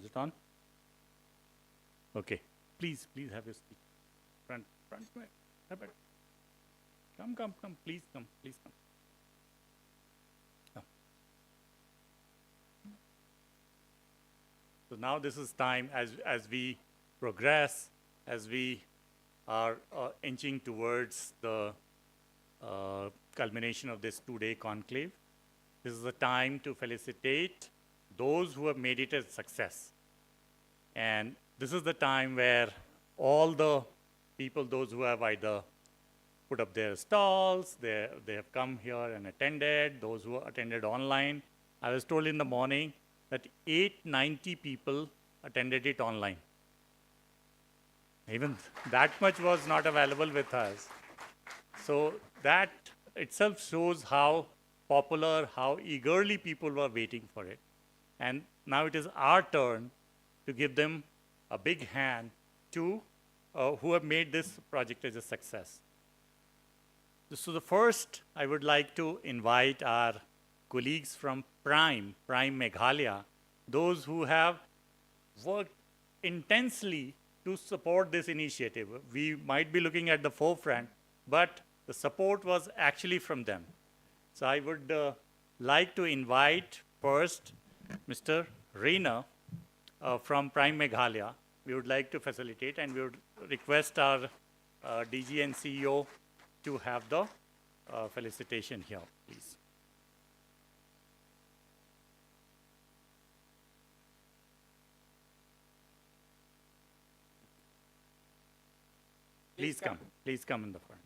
Is it on? Okay. Please have your seat. Front. Come. Please come. Come. So now this is time as we progress, as we are inching towards the culmination of this 2-day conclave. This is the time to felicitate those who have made it a success. And this is the time where all the people, those who have either put up their stalls, they have come here and attended, those who attended online. I was told in the morning that 890 people attended it online. Even that much was not available with us. So that itself shows how popular, how eagerly people were waiting for it. And now it is our turn to give them a big hand to who have made this project as a success. So the first, I would like to invite our colleagues from Prime Meghalaya, those who have worked intensely to support this initiative. We might be looking at the forefront, but the support was actually from them. So I would like to invite first Mr. Raina from Prime Meghalaya. We would like to facilitate, and we would request our DG and CEO to have the felicitation here, please. Please come in the front.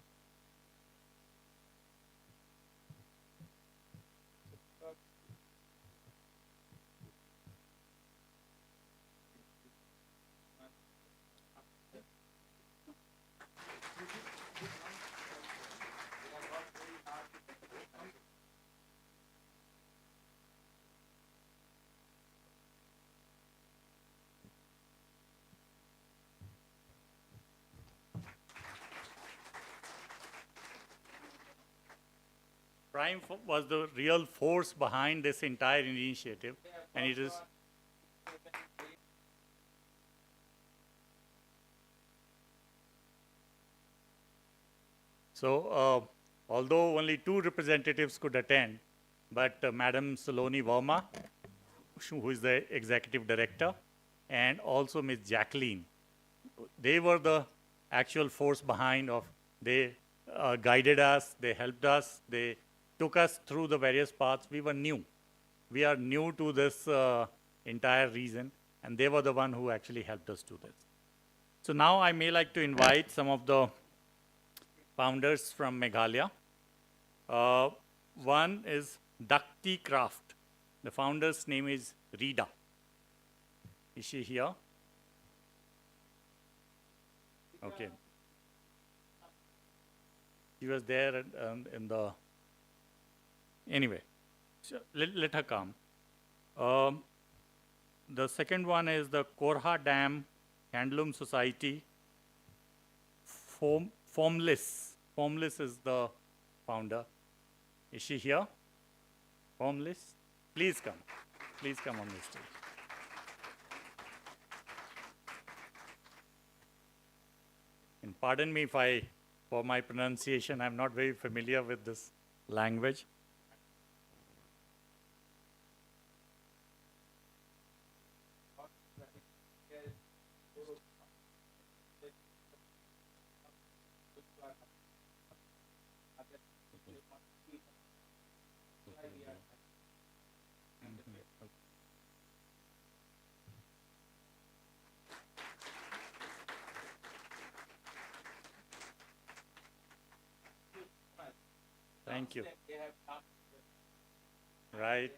Prime was the real force behind this entire initiative, and it is. So, although only 2 representatives could attend, but Madam Saloni Verma, who is the executive director, and also Ms. Jacqueline, they were the actual force behind of. They guided us, they helped us, they took us through the various paths. We were new. We are new to this entire region, and they were the one who actually helped us do this. So now I may like to invite some of the founders from Meghalaya. One is Dakti Craft. The founder's name is Rida. Is she here? Okay. She was there in the. Anyway, so let her come. The second one is the Korha Dam Handloom Society. Formless is the founder. Is she here? Formless? Please come. Please come on the stage. And pardon me for my pronunciation, I'm not very familiar with this language. Thank you. Right.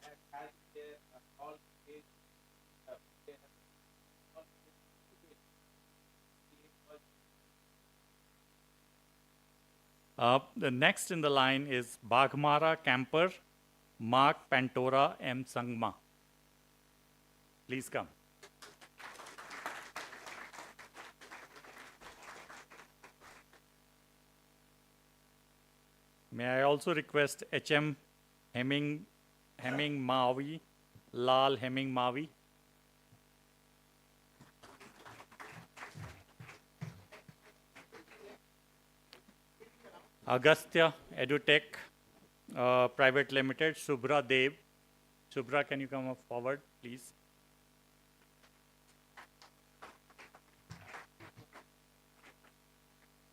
The next in the line is Bagmara Camper, Mark Pantora M. Sangma. Please come. May I also request H.M. Hemming Mavi, Lal Hemming Mavi. Agastya Edutech Private Limited, Subhra Dev. Subhra, can you come up forward, please?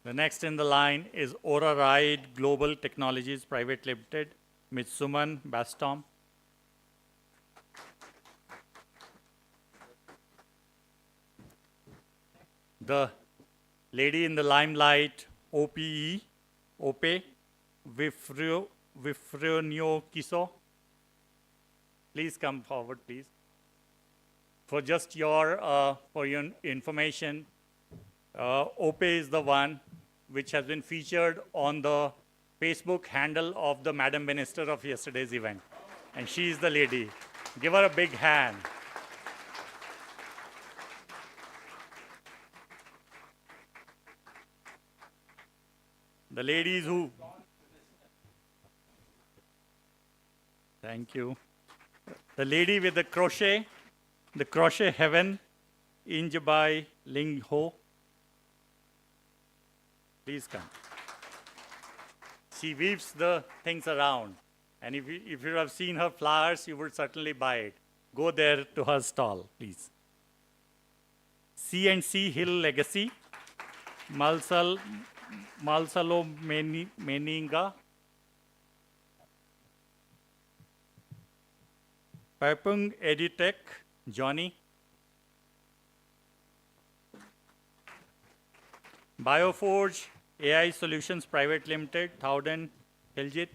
The next in the line is Aura Ride Global Technologies Private Limited, Ms. Suman Bastom. The lady in the limelight, OPE, Ope, Vifrenio Kiso. Please come forward, please. For just your information, Ope is the one which has been featured on the Facebook handle of the Madam Minister of yesterday's event. And she is the lady. Give her a big hand. The ladies who... Thank you. The lady with the crochet heaven, Injabai Ling Ho. Please come. She weaves the things around. And if you have seen her flowers, you would certainly buy it. Go there to her stall, please. C&C Hill Legacy, Malsalo Meninga, Papung Editech, Johnny, Bioforge AI Solutions Private Limited, Thowden Hiljit,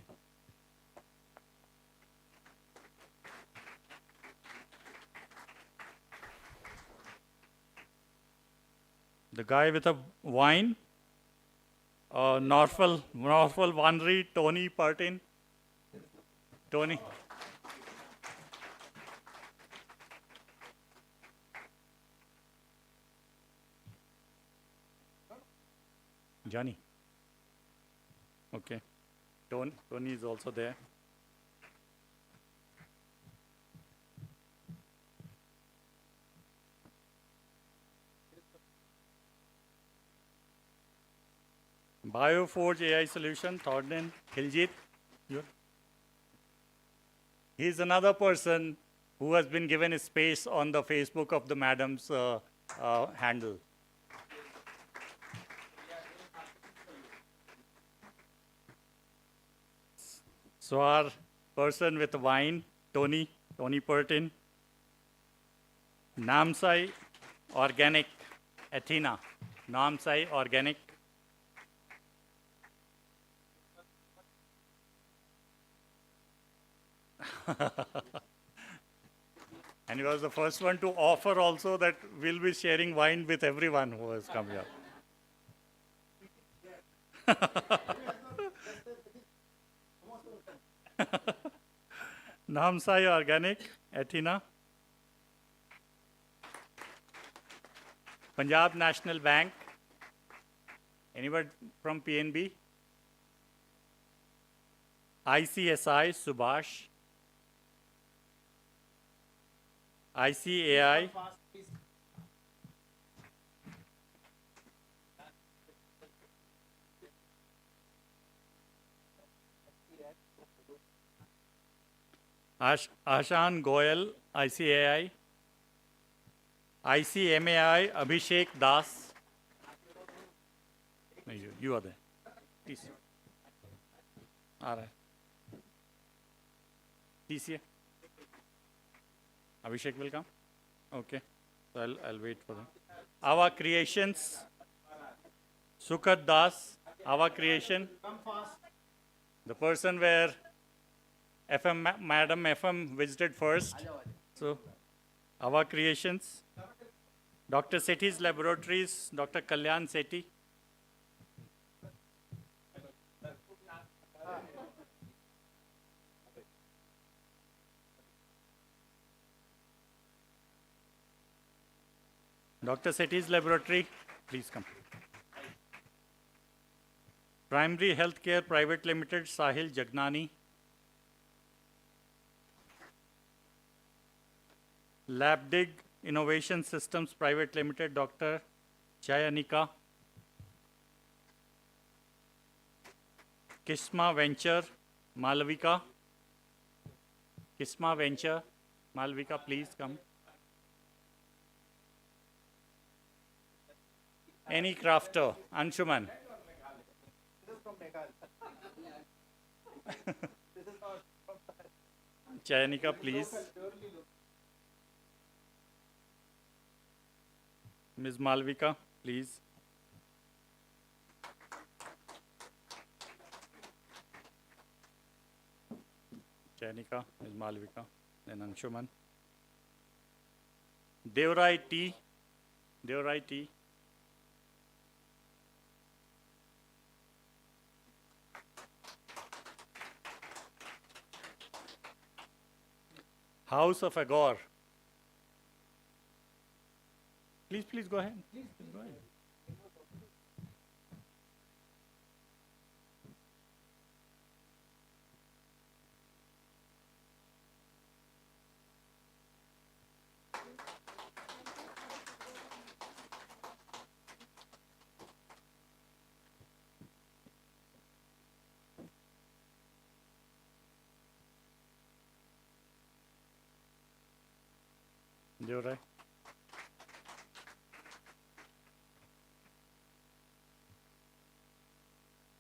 the guy with a wine, Norfolk Winery, Tony Partin. Tony. Johnny. Okay. Tony is also there. Bioforge AI Solution, Thornton Hiljit. He's another person who has been given a space on the Facebook of the madam's handle. So our person with wine, Tony Pertin. Namsai Organic, Athena. Namsai Organic. And he was the first one to offer also that we'll be sharing wine with everyone who has come here. Namsai Organic, Athena. Punjab National Bank. Anybody from PNB? ICSI, Subhash. ICAI. Ashan Goyal, ICAI. ICMAI, Abhishek Das. No, you are there. Please. All right. Please here. Abhishek will come? Okay. So I'll wait for him. Our Creations. Sukhat Das, Our Creation. Come fast. The person where Madam FM visited first. So, Our Creations. Dr. Sethi's Laboratories, Dr. Kalyan Sethi. Dr. Sethi's Laboratory, please come. Primary Healthcare Private Limited, Sahil Jagnani. LabDig Innovation Systems Private Limited, Dr. Chayanika. Kisma Venture, Malvika. Kisma Venture, Malvika, please come. Any crafter, Anshuman. Chayanika, please. Ms. Malvika, please. Chayanika, Ms. Malvika, then Anshuman. Devrai T. Devrai T. House of Agor. Please go ahead. Please go ahead. You're right.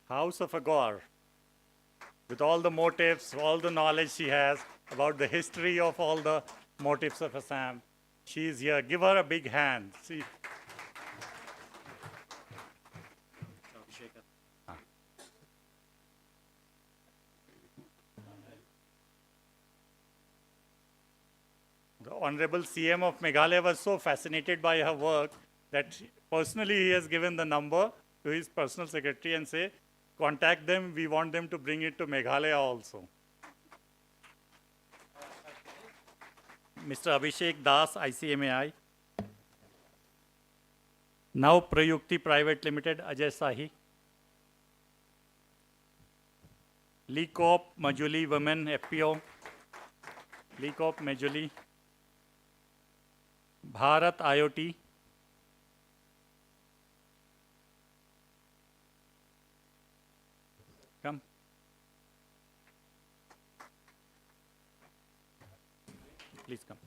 House of Agor, with all the motifs, all the knowledge she has about the history of all the motifs of Assam. She is here. Give her a big hand. See. The Honorable CM of Meghalaya was so fascinated by her work that personally he has given the number to his personal secretary and say, contact them, we want them to bring it to Meghalaya also. Mr. Abhishek Das, ICMAI. Now Prayukti Private Limited, Ajay Sahi. Lee Coop, Majuli Women, FPO. Lee Coop, Majuli. Bharat IoT. Come. Please come.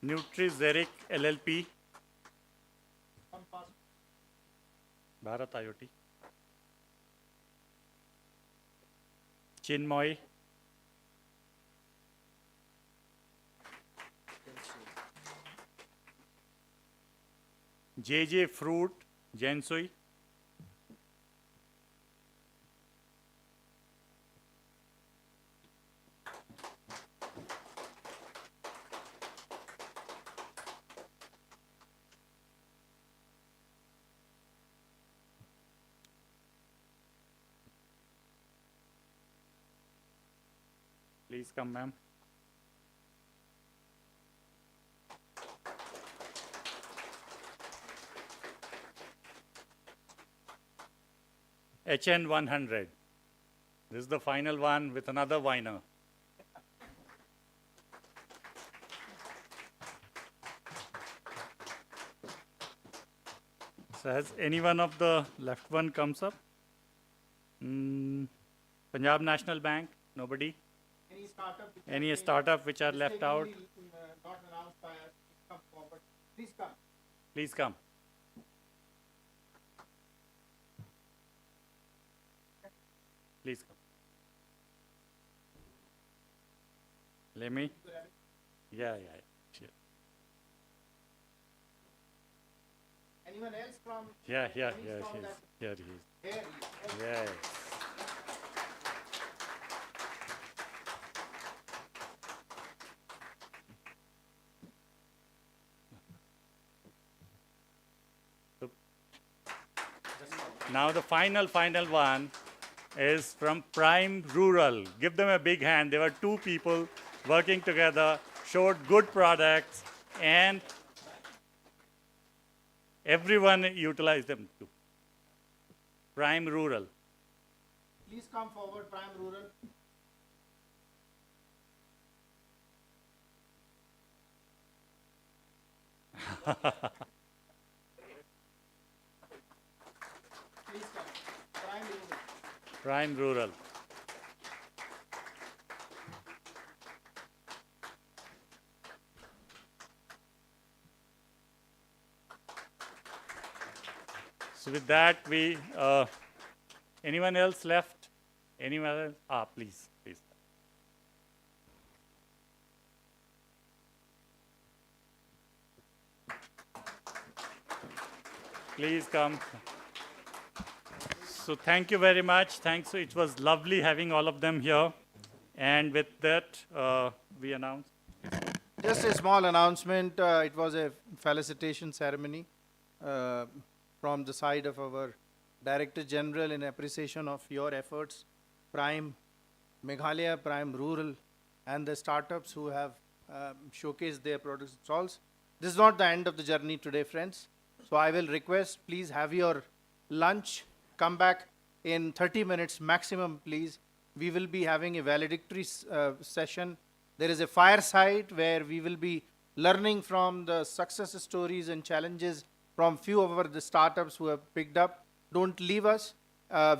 Nutrizeric LLP. Bharat IoT. Chinmoy. JJ Fruit, Jensui. Please come, ma'am. HN 100. This is the final one with another winer. So has any one of the left one comes up? Punjab National Bank? Nobody? Any startup which are left out? Not announced by us. Come forward. Please come. Please come. Please come. Let me. Yeah. Sure. Anyone else from? Yeah. Here Here he is. Here he is. Yes. Now the final one is from Prime Rural. Give them a big hand. There were two people working together, showed good products, and everyone utilized them too. Prime Rural. Please come forward, Prime Rural. Prime Rural. So with that, anyone else left? Anyone else? Please, please. Please come. So thank you very much. Thanks. It was lovely having all of them here. And with that, we announce. Just a small announcement. It was a felicitation ceremony from the side of our Director General in appreciation of your efforts, Prime Meghalaya, Prime Rural, and the startups who have showcased their products and stalls. This is not the end of the journey today, friends. So I will request, please have your lunch. Come back in 30 minutes maximum, please. We will be having a valedictory session. There is a fireside where we will be learning from the success stories and challenges from few of the startups who have picked up. Don't leave us.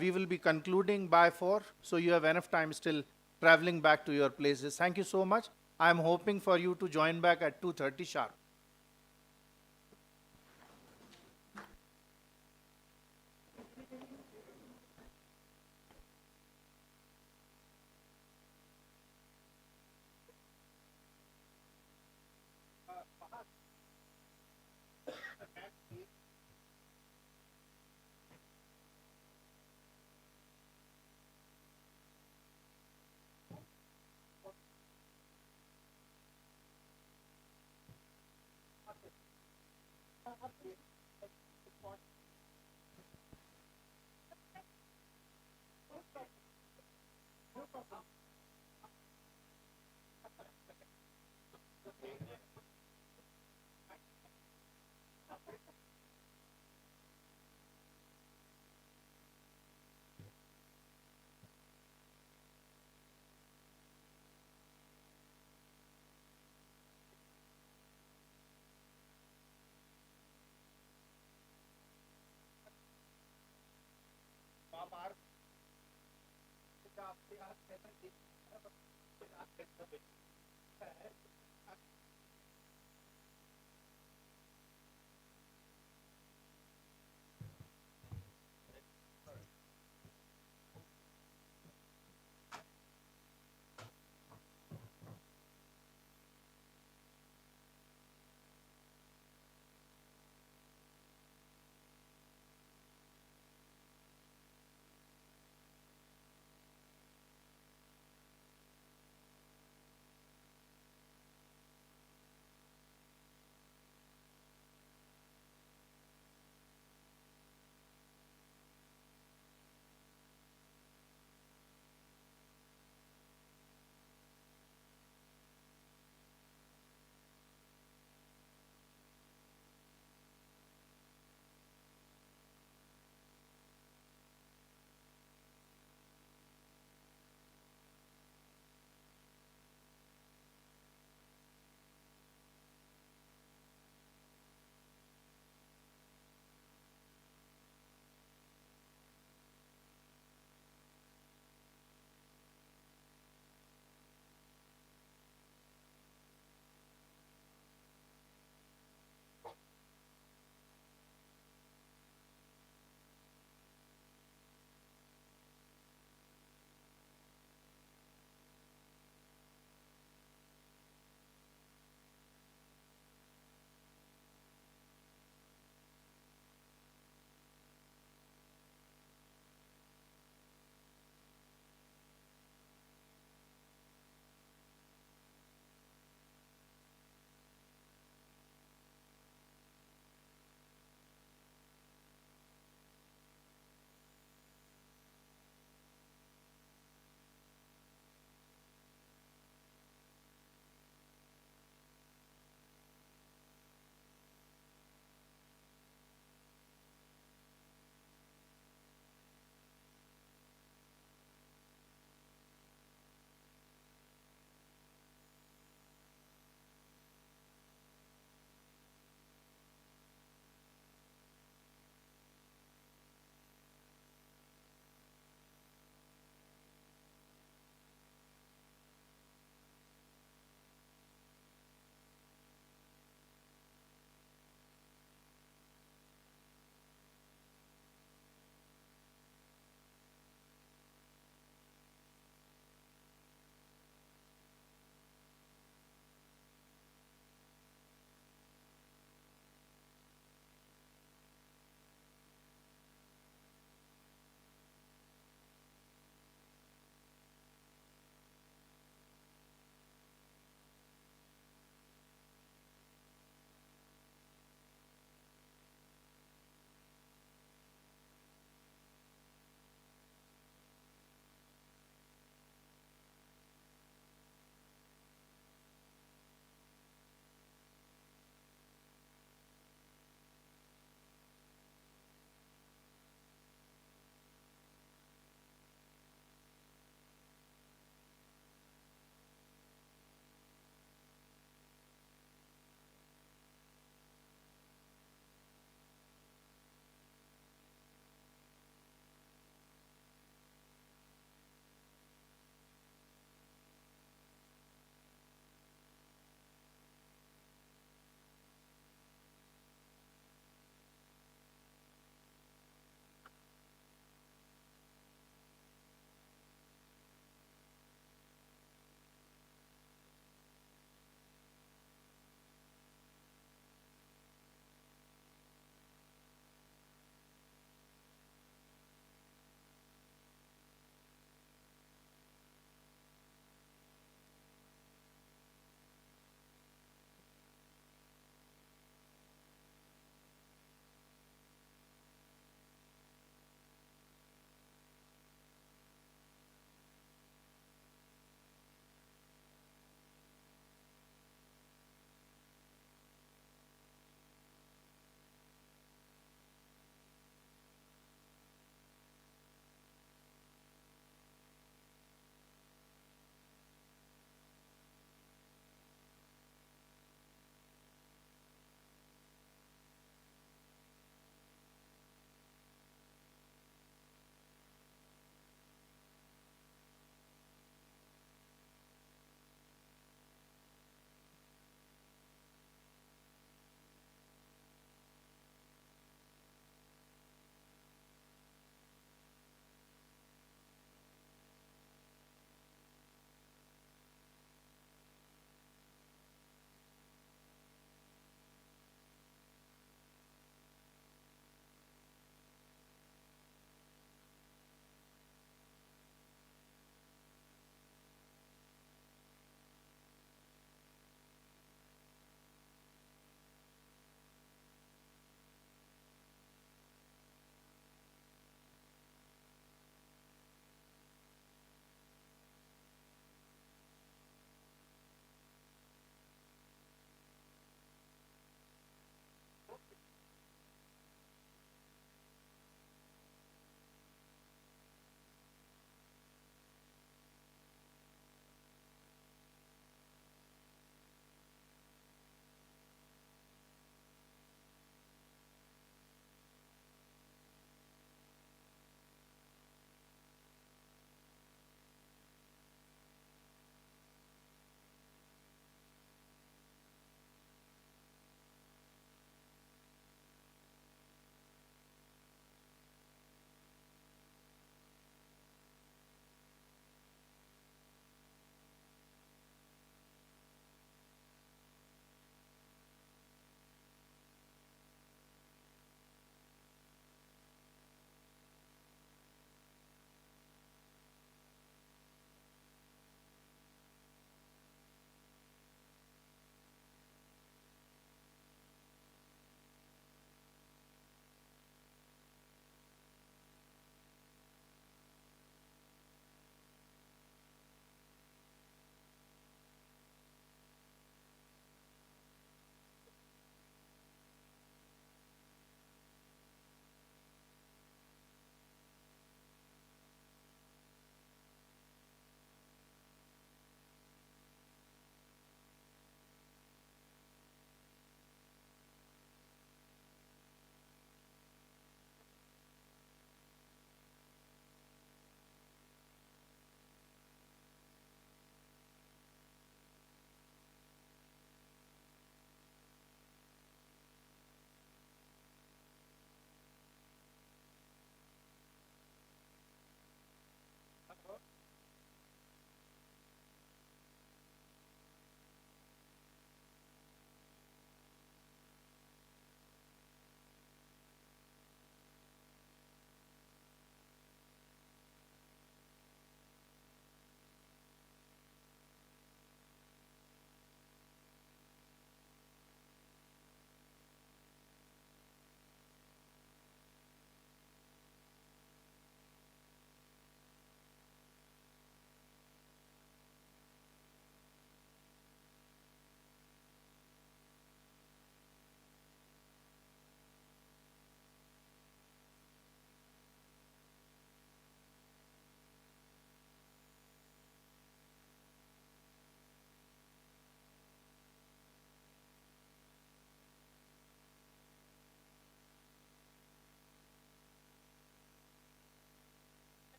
We will be concluding by 4, so you have enough time still traveling back to your places. Thank you so much. I'm hoping for you to join back at 2:30 sharp.